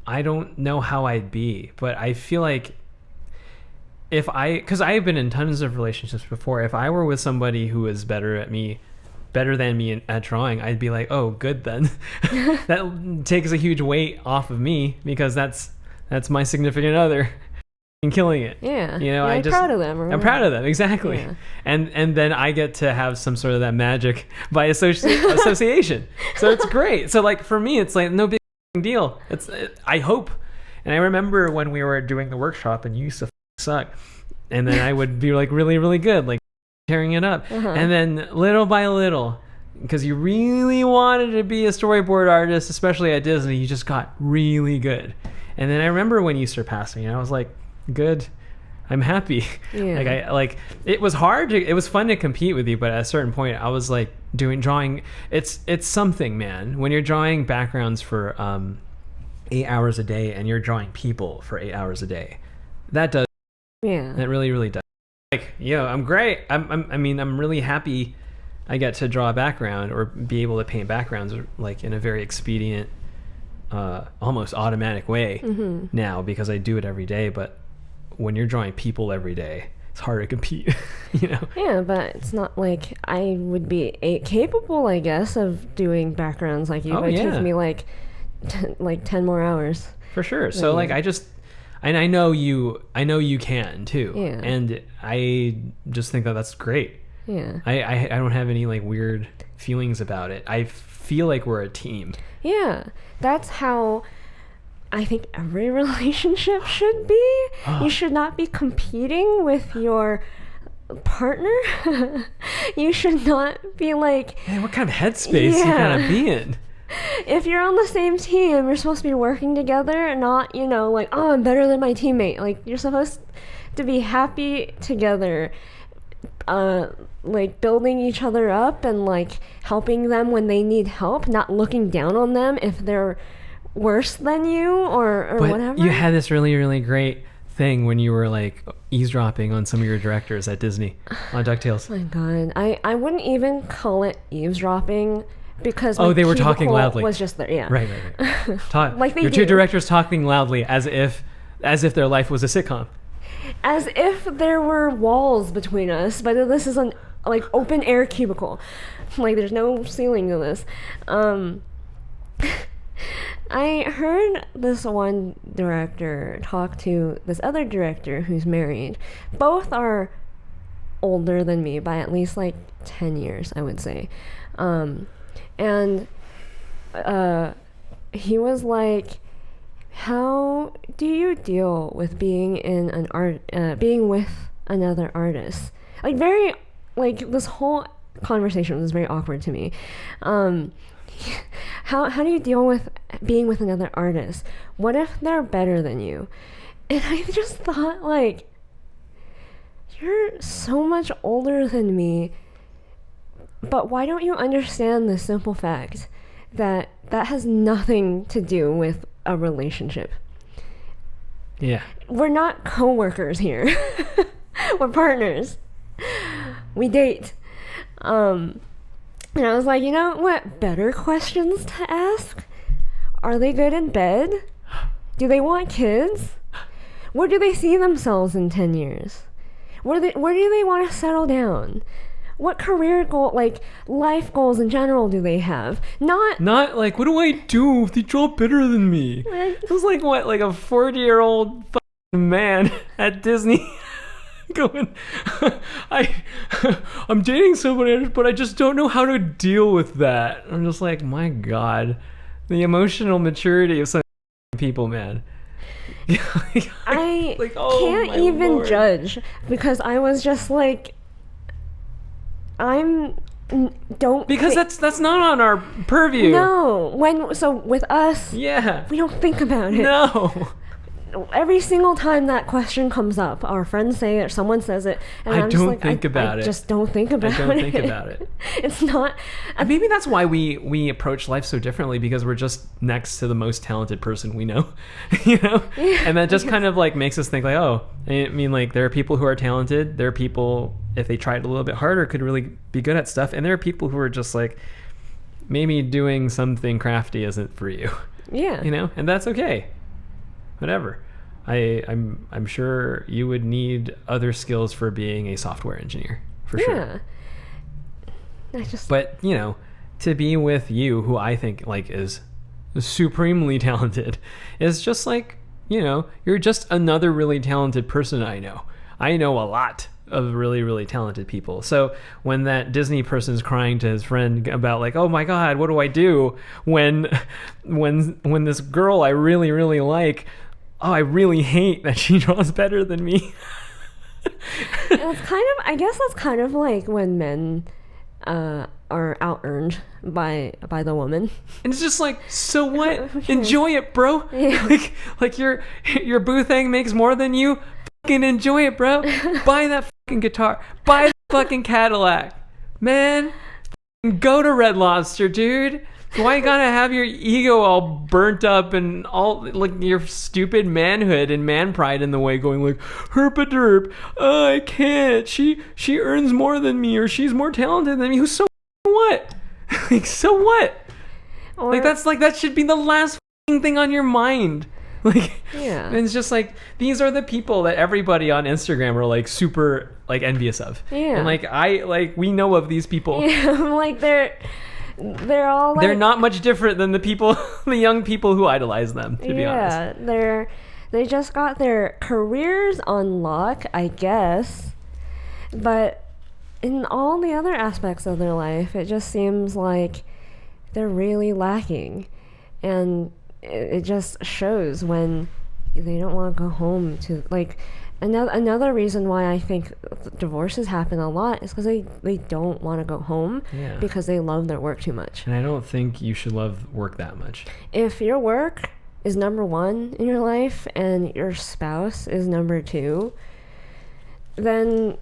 A: I don't know how I'd be, but I feel like because I've been in tons of relationships before, if I were with somebody who was better than me at drawing, I'd be like, oh, good then. That takes a huge weight off of me, because that's my significant other and killing it.
B: Yeah.
A: You know,
B: I'm proud of them.
A: I'm proud of them, exactly. Yeah. And then I get to have some sort of that magic by association. So it's great. So like for me, it's like no big deal. I hope. And I remember when we were doing the workshop and you used to suck, and then I would be like really, really good, like tearing it up. And then little by little, because you really wanted to be a storyboard artist, especially at Disney, you just got really good. And then I remember when you surpassed me, and I was like, good, I'm happy. Yeah. Like it was hard it was fun to compete with you, but at a certain point I was like drawing, it's something, man, when you're drawing backgrounds for 8 hours a day and you're drawing people for 8 hours a day. That does. Yeah. That really, really does. Like, I'm great. I'm really happy I get to draw a background or be able to paint backgrounds like in a very expedient, almost automatic way now, because I do it every day. But when you're drawing people every day, it's hard to compete, Yeah,
B: but it's not like I would be capable, I guess, of doing backgrounds like you. It takes me like 10 more hours.
A: For sure. So like and I know you can too. Yeah. And I just think that that's great. Yeah. I don't have any like weird feelings about it. I feel like we're a team.
B: Yeah. That's how I think every relationship should be. You should not be competing with your partner. You should not be like,
A: hey, what kind of headspace you gotta be in?
B: If you're on the same team, you're supposed to be working together and not, like, oh, I'm better than my teammate. Like, you're supposed to be happy together, like building each other up and like helping them when they need help, not looking down on them if they're worse than you or whatever.
A: You had this really, really great thing when you were like eavesdropping on some of your directors at Disney on DuckTales.
B: Oh my God. I wouldn't even call it eavesdropping, because
A: they were talking loudly.
B: Was just there, yeah.
A: Right. Like your two directors talking loudly as if their life was a sitcom.
B: As if there were walls between us, but this is an like open air cubicle. Like there's no ceiling to this. I heard this one director talk to this other director who's married. Both are older than me by at least like 10 years, I would say. And he was like, how do you deal with being in being with another artist? Like very, like this whole conversation was very awkward to me. How do you deal with being with another artist? What if they're better than you? And I just thought, like, you're so much older than me, but why don't you understand the simple fact that has nothing to do with a relationship?
A: Yeah.
B: We're not co-workers here. We're partners. We date. And I was like, you know what better questions to ask? Are they good in bed? Do they want kids? Where do they see themselves in 10 years? Where do they want to settle down? What career goal, like life goals in general, do they have? Not
A: like, what do I do if they draw better than me? It was like what, like a 40-year-old man at Disney going, I'm dating somebody, but I just don't know how to deal with that. I'm just like, my God, the emotional maturity of some people, man.
B: I can't even judge, because I was just like, because
A: that's not on our purview.
B: No, with us, we don't think about it.
A: No.
B: every single time that question comes up, our friends say it or someone says it, and I'm just like, I just don't think about it.
A: I don't think about it.
B: It's not.
A: Maybe that's why we approach life so differently, because we're just next to the most talented person we know, you know?
B: Yeah.
A: And that just kind of like makes us think like, oh, I mean, like there are people who are talented. There are people, if they tried a little bit harder, could really be good at stuff. And there are people who are just like, maybe doing something crafty isn't for you.
B: Yeah.
A: You know? And that's okay. Whatever. I'm sure you would need other skills for being a software engineer, for sure. But, you know, to be with you, who I think like is supremely talented, is just like, you know, you're just another really talented person I know. I know a lot of really, really talented people. So when that Disney person's crying to his friend about like, oh my God, what do I do when this girl I really, really like, oh, I really hate that she draws better than me.
B: I guess that's kind of like when men are out-earned by the woman. And
A: it's just like, so what? Enjoy it, bro.
B: Yeah.
A: Like your boo thing makes more than you. Fucking enjoy it, bro. Buy that fucking guitar. Buy the fucking Cadillac. Man, go to Red Lobster, dude. Why you gotta have your ego all burnt up and all like your stupid manhood and man pride in the way, going like, herp-a-derp, I can't. She earns more than me, or she's more talented than me. Who's so what? Like, so what? Or, like that's like that should be the last thing on your mind. Like,
B: yeah.
A: And it's just like, these are the people that everybody on Instagram are like super like envious of.
B: Yeah.
A: And we know of these people.
B: Yeah, like they're all like,
A: they're not much different than the young people who idolize them, to be honest.
B: Yeah, they just got their careers on lock, I guess. But in all the other aspects of their life, it just seems like they're really lacking. And it just shows when they don't want to go home to, like, another reason why I think divorces happen a lot is because they don't want to go home because they love their work too much.
A: And I don't think you should love work that much.
B: If your work is number one in your life and your spouse is number two, then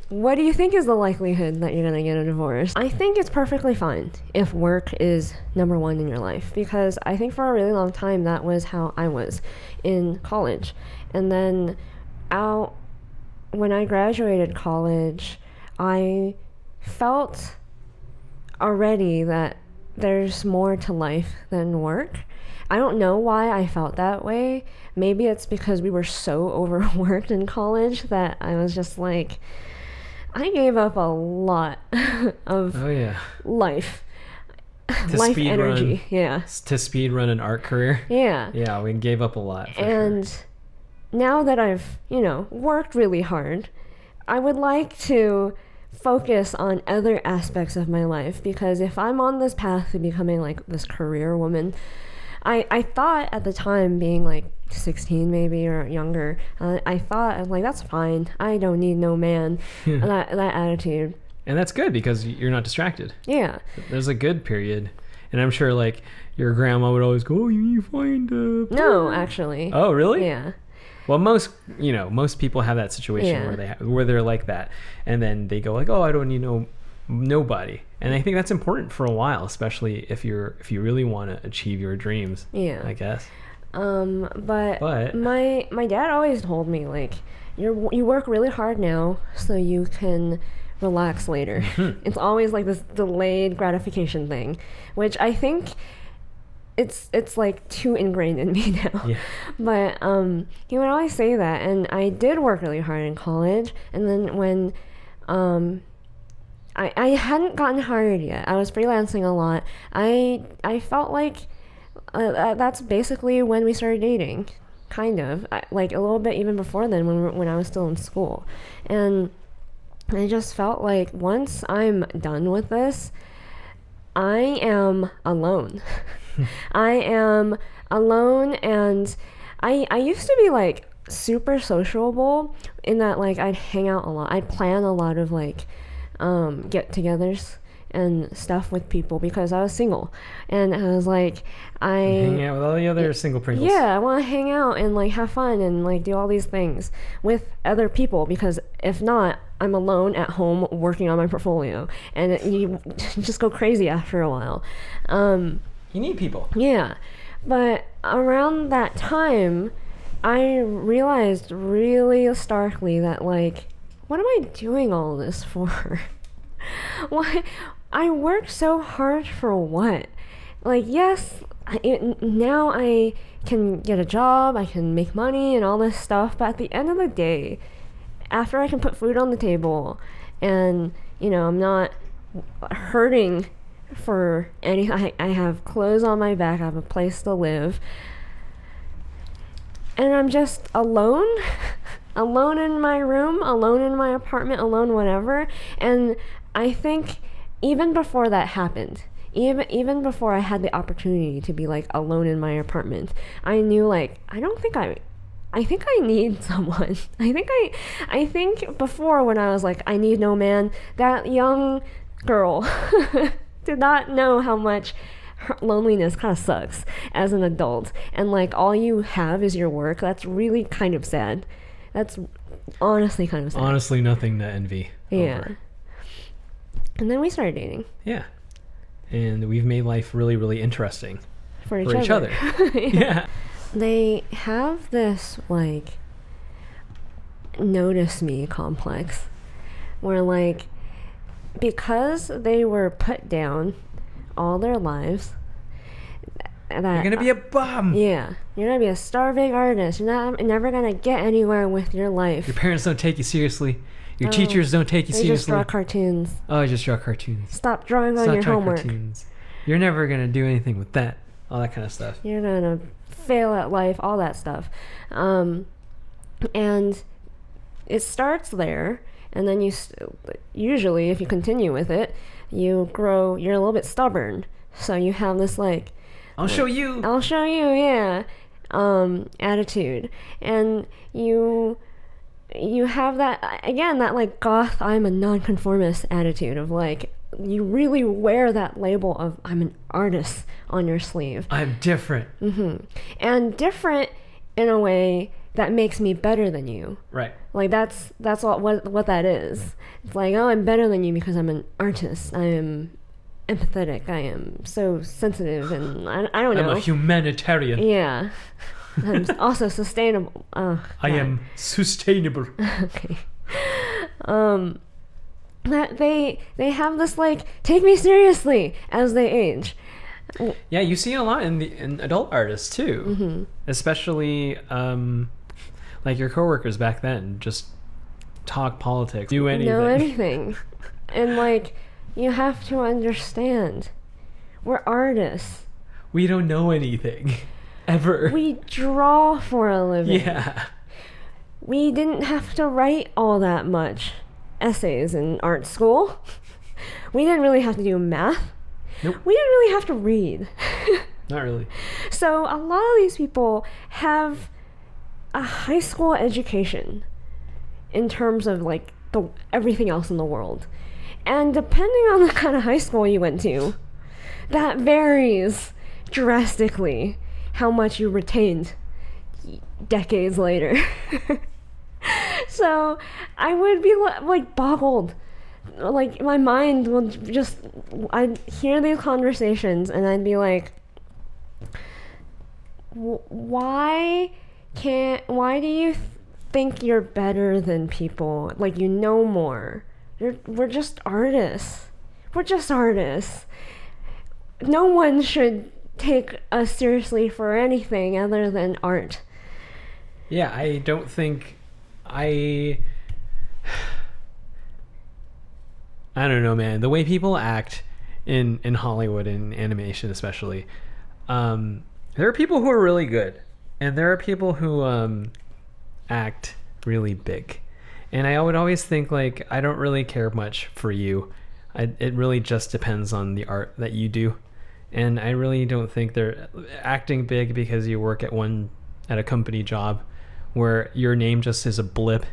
B: what do you think is the likelihood that you're going to get a divorce? I think it's perfectly fine if work is number one in your life, because I think for a really long time that was how I was in college. And then when I graduated college, I felt already that there's more to life than work. I don't know why I felt that way. Maybe it's because we were so overworked in college that I was just like, I gave up a lot of life. Life energy.
A: To speed run an art career. Yeah, we gave up a lot.
B: And now that I've, worked really hard, I would like to focus on other aspects of my life, because if I'm on this path to becoming like this career woman, I thought at the time, being like 16 maybe or younger, I thought, I'm like, that's fine. I don't need no man. that attitude.
A: And that's good, because you're not distracted.
B: Yeah.
A: There's a good period. And I'm sure like your grandma would always go, oh, you find a...
B: No, actually.
A: Oh, really?
B: Yeah.
A: Well, most people have that situation where they're like that. And then they go like, oh, I don't need nobody. And I think that's important for a while, especially if you really want to achieve your dreams.
B: Yeah.
A: I guess.
B: But my dad always told me, like, you work really hard now so you can relax later. It's always like this delayed gratification thing, which I think it's like too ingrained in me now.
A: Yeah.
B: But he would always say that, and I did work really hard in college, and then when I hadn't gotten hired yet, I was freelancing a lot. I felt like that's basically when we started dating, kind of, like a little bit even before then, when I was still in school. And I just felt like once I'm done with this, I am alone. I am alone, and I used to be like super sociable in that, like, I'd hang out a lot. I'd plan a lot of like get-togethers and stuff with people because I was single, and I was like,
A: Hang out with all the other single Pringles.
B: yeah, I want to hang out and like have fun and like do all these things with other people, because if not, I'm alone at home working on my portfolio, and you just go crazy after a while.
A: You need people.
B: Yeah, but around that time, I realized really starkly that, like, what am I doing all this for? Why? I worked so hard for what? Like, yes, now I can get a job, I can make money and all this stuff, but at the end of the day, after I can put food on the table and, you know, I'm not hurting for anything, I have clothes on my back, I have a place to live, and I'm just alone, alone in my room, alone in my apartment, alone whatever. And I think even before that happened, even before I had the opportunity to be like alone in my apartment, I knew, like, I think I need someone. I think before, when I was like, I need no man, that young girl did not know how much loneliness kind of sucks as an adult, and like all you have is your work. That's really kind of sad. That's honestly kind of sad.
A: Honestly, nothing to envy.
B: Yeah.
A: Over.
B: And then we started dating.
A: Yeah. And we've made life really, really interesting
B: For each other.
A: Yeah.
B: They have this like notice me complex where, like, because they were put down all their lives, that
A: You're gonna be a bum.
B: yeah, you're gonna be a starving artist, you're never gonna get anywhere with your life.
A: Your parents don't take you seriously. Your teachers don't take you
B: They
A: seriously.
B: just draw cartoons.
A: Oh, I just draw cartoons.
B: Stop drawing on
A: Stop
B: your
A: drawing
B: homework.
A: cartoons. You're never gonna do anything with that. All that kind of stuff.
B: You're gonna fail at life, all that stuff. And it starts there, and then usually, if you continue with it, you grow, you're a little bit stubborn. So you have this like,
A: I'll show you.
B: I'll show you, yeah, attitude. And you have that, again, that like goth, I'm a nonconformist attitude of like, you really wear that label of I'm an artist on your sleeve.
A: I'm different.
B: And different in a way that makes me better than you.
A: Right.
B: Like that's what that is. It's like, oh, I'm better than you because I'm an artist. I am empathetic. I am so sensitive, and I don't know.
A: I'm a humanitarian.
B: Yeah. I'm also sustainable. Oh,
A: I am sustainable.
B: Okay. That they have this like, take me seriously as they age.
A: Yeah, you see it a lot in adult artists too. Especially like your coworkers back then, just talk politics, do anything.
B: Know anything. And like, you have to understand, we're artists.
A: We don't know anything. Ever.
B: We draw for a living.
A: Yeah.
B: We didn't have to write all that much essays in art school. We didn't really have to do math.
A: Nope.
B: We didn't really have to read.
A: Not really.
B: So a lot of these people have a high school education in terms of like everything else in the world. And depending on the kind of high school you went to, that varies drastically how much you retained decades later. So I would be like boggled. Like my mind would just, I'd hear these conversations and I'd be like, why do you think you're better than people? Like, you know more. We're just artists. We're just artists. No one should take us seriously for anything other than art.
A: Yeah, I don't think I don't know, man. The way people act in Hollywood and animation especially, there are people who are really good, and there are people who act really big. And I would always think, like, I don't really care much for you. It really just depends on the art that you do. And I really don't think they're acting big because you work at a company job where your name just is a blip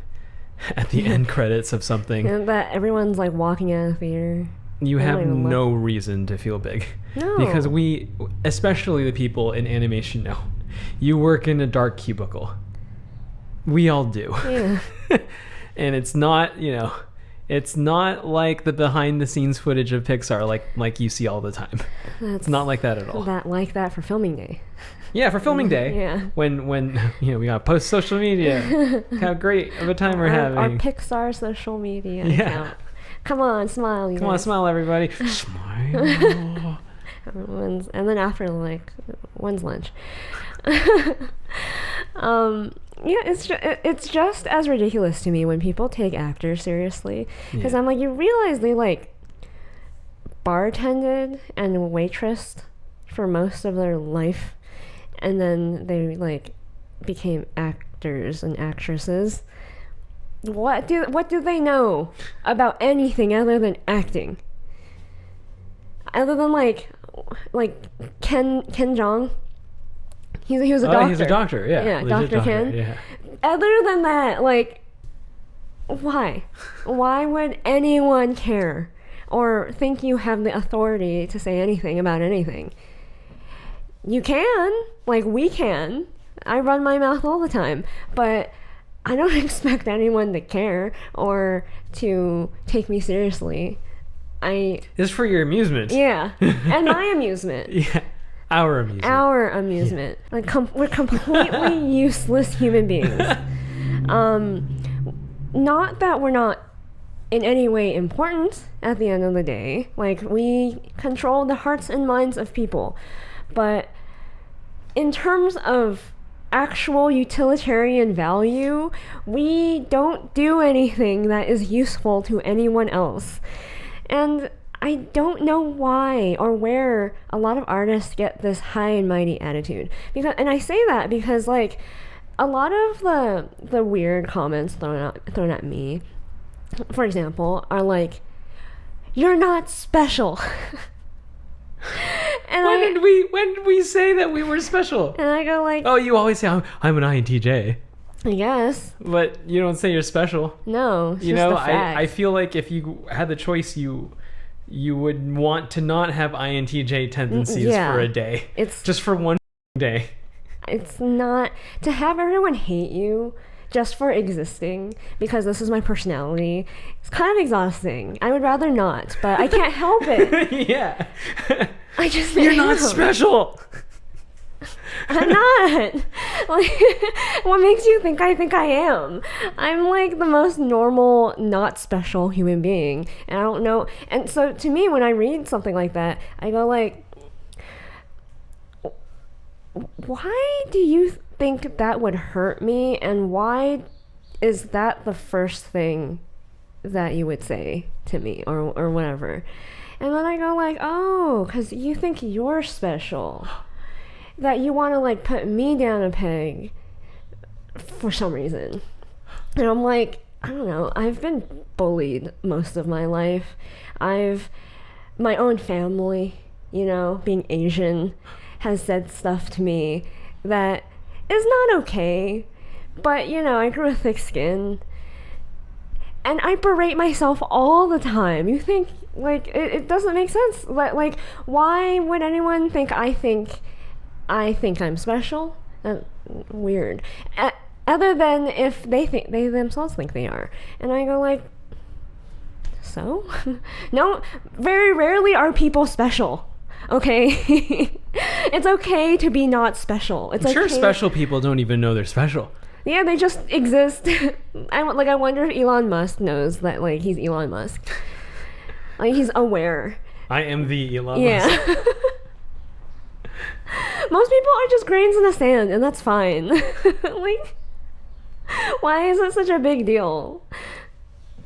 A: at the end credits of something.
B: And that everyone's like walking out of the theater.
A: You
B: I'm
A: have
B: not even
A: no reason to feel big.
B: No.
A: Because we, especially the people in animation know, you work in a dark cubicle. We all do.
B: Yeah.
A: And it's not, it's not like the behind the scenes footage of Pixar like you see all the time. It's not like that at all.
B: Like that for filming day.
A: Yeah, for filming day.
B: Yeah.
A: When we gotta post social media. How great of a time we're having.
B: Our Pixar social media
A: Yeah.
B: account. Come on, smile, you
A: Come on,
B: guys.
A: smile, everybody. Smile.
B: And then after, like, when's lunch? Yeah, it's just as ridiculous to me when people take actors seriously, because
A: Yeah.
B: I'm like, you realize they like bartended and waitressed for most of their life, and then they like became actors and actresses. What do they know about anything other than acting? Other than like Ken Jeong. He was a doctor.
A: He's a doctor, yeah.
B: Yeah,
A: Legit
B: Dr. Ken.
A: Yeah.
B: Other than that, like, why? Why would anyone care or think you have the authority to say anything about anything? You can, like, we can. I run my mouth all the time, but I don't expect anyone to care or to take me seriously.
A: It's for your amusement.
B: Yeah, and my amusement.
A: Yeah. Our amusement.
B: Our amusement. Like, we're completely useless human beings. Not that we're not in any way important at the end of the day. Like, we control the hearts and minds of people. But in terms of actual utilitarian value, we don't do anything that is useful to anyone else. And I don't know why or where a lot of artists get this high and mighty attitude. And I say that because, like, a lot of the weird comments thrown at me, for example, are like, "You're not special." And
A: when did we say that we were special?
B: And I go like,
A: "Oh, you always say I'm an INTJ."
B: I guess.
A: But you don't say you're special.
B: No, it's just a fact.
A: I feel like if you had the choice, you would want to not have INTJ tendencies
B: Yeah.
A: for a day.
B: It's
A: just for one day.
B: It's not to have everyone hate you just for existing because this is my personality. It's kind of exhausting. I would rather not, but I can't help it.
A: Yeah.
B: I just
A: You're
B: am.
A: not special.
B: I'm not. Like, what makes you think I am? I'm like the most normal, not special human being, and I don't know. And so to me, when I read something like that, I go like, why do you think that would hurt me, and why is that the first thing that you would say to me or whatever? And then I go like, oh, because you think you're special. That you want to like put me down a peg for some reason. And I'm like, I don't know, I've been bullied most of my life. My own family, being Asian, has said stuff to me that is not okay. But, I grew a thick skin. And I berate myself all the time. You think, like, it doesn't make sense. Like, why would anyone think I think I'm special? Weird. Other than if they themselves think they are. And I go like, so? No, very rarely are people special. Okay? It's okay to be not special.
A: I'm sure special people don't even know they're special.
B: Yeah, they just exist. I wonder if Elon Musk knows that, like, he's Elon Musk. Like, he's aware.
A: I am the Elon
B: Yeah.
A: Musk.
B: Most people are just grains in the sand, and that's fine. Like, why is it such a big deal?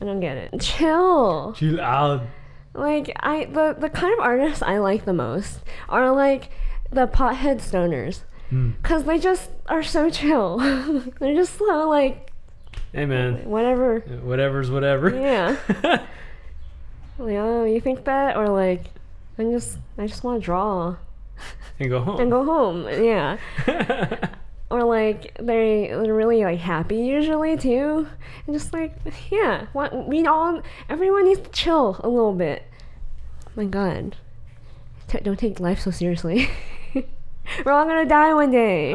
B: I don't get it. Chill.
A: Chill out.
B: Like, the kind of artists I like the most are, like, the pothead stoners. Because they just are so chill. They're just so, like...
A: Hey, man.
B: Whatever.
A: Whatever's whatever.
B: Yeah. Like, oh, you think that? Or, like, I just want to draw.
A: And go home.
B: And go home, yeah. Or like they're really like happy usually too, and just like, yeah, everyone needs to chill a little bit. my god. Don't take life so seriously. We're all gonna die one day.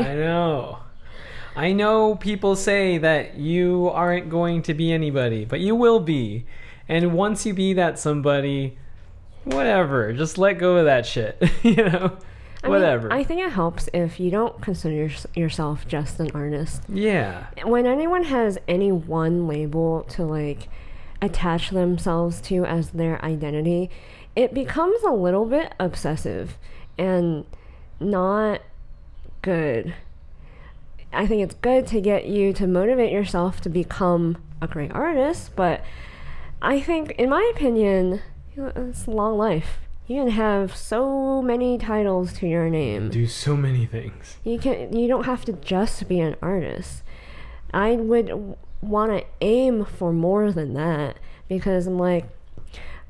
A: I know people say that you aren't going to be anybody, but you will be. And once you be that somebody, whatever, just let go of that shit. Whatever.
B: I think it helps if you don't consider yourself just an artist.
A: Yeah.
B: When anyone has any one label to like attach themselves to as their identity, it becomes a little bit obsessive and not good. I think it's good to get you to motivate yourself to become a great artist, but I think, in my opinion, it's a long life. You can have so many titles to your name.
A: Do so many things.
B: You don't have to just be an artist. I would want to aim for more than that, because I'm like,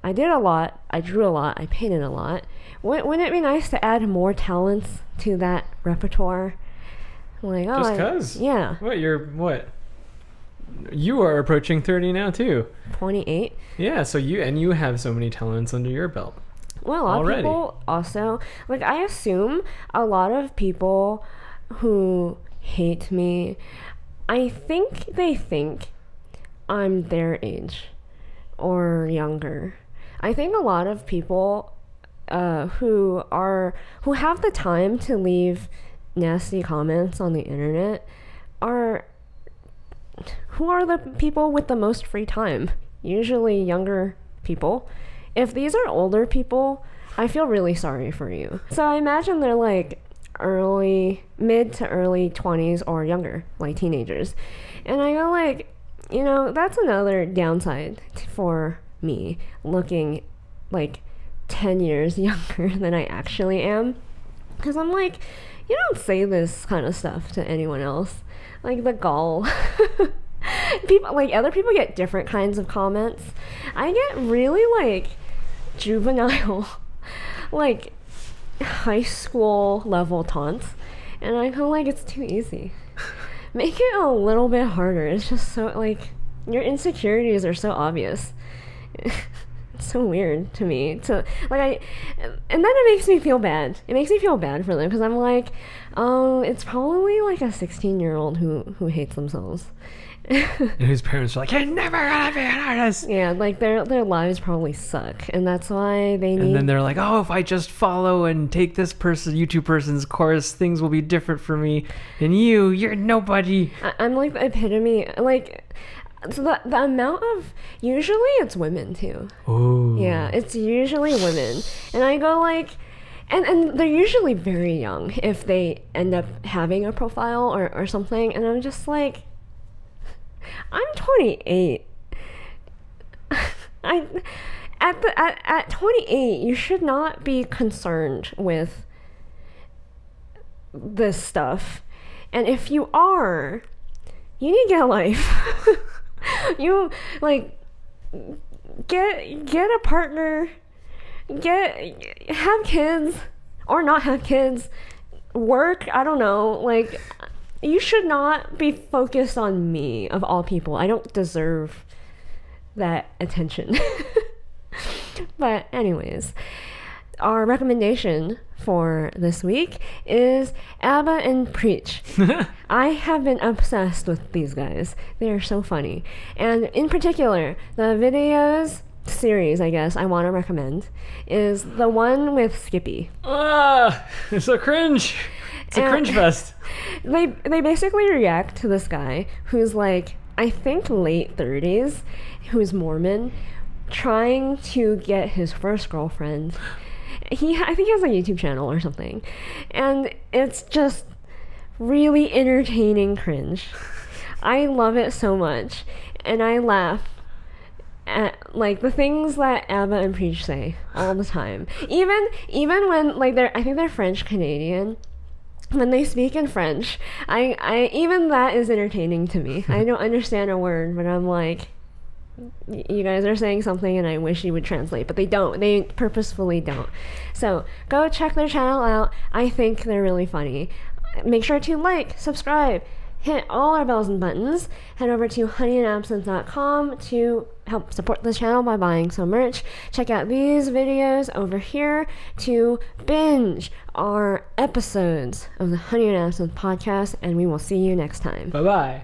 B: I did a lot, I drew a lot, I painted a lot. Wouldn't it be nice to add more talents to that repertoire? Like,
A: just cause?
B: Yeah.
A: What? You are approaching 30 now too.
B: 28.
A: Yeah, so you have so many talents under your belt.
B: Well, a lot of people also, like, I assume a lot of people who hate me, I think they think I'm their age or younger. I think a lot of people who have the time to leave nasty comments on the internet who are the people with the most free time? Usually younger people. If these are older people, I feel really sorry for you. So I imagine they're like mid to early 20s or younger, like teenagers. And I go like, that's another downside for me, looking like 10 years younger than I actually am. Because I'm like, you don't say this kind of stuff to anyone else. Like, the gall. Other people get different kinds of comments. I get really, like, juvenile, like, high school level taunts. And I go like, it's too easy. Make it a little bit harder. It's just so, like, your insecurities are so obvious. It's so weird to me. And then it makes me feel bad. It makes me feel bad for them, because I'm like, oh, it's probably like a 16-year-old who hates themselves.
A: And whose parents are like, you're never gonna be an artist.
B: Yeah, like their lives probably suck, and that's why they need.
A: And then they're like, oh, if I just follow and take this YouTube person's course, things will be different for me. And you're nobody.
B: I'm like the epitome, like. So the amount of, usually it's women too.
A: Oh.
B: Yeah, it's usually women. And I go like, and they're usually very young if they end up having a profile or something. And I'm just like, I'm 28. At 28, you should not be concerned with this stuff. And if you are, you need to get a life. You like get a partner, have kids or not have kids, work, I don't know, like you should not be focused on me of all people. I don't deserve that attention. But anyways, our recommendation for this week is ABBA and Preach. I have been obsessed with these guys. They are so funny. And in particular, the videos series, I guess, I want to recommend is the one with Skippy.
A: It's so cringe. It's a cringe fest.
B: They basically react to this guy who's like, I think late 30s, who's Mormon, trying to get his first girlfriend. I think he has a YouTube channel or something. And it's just really entertaining cringe. I love it so much. And I laugh at like the things that ABBA and Preach say all the time. Even when like I think they're French Canadian. When they speak in French, I even that is entertaining to me. I don't understand a word, but I'm like, you guys are saying something and I wish you would translate, but they don't. They purposefully don't. So go check their channel out. I think they're really funny. Make sure to like, subscribe, hit all our bells and buttons. Head over to honeyandabsinthe.com to help support this channel by buying some merch. Check out these videos over here to binge our episodes of the Honey and Absinthe podcast, and we will see you next time.
A: Bye-bye.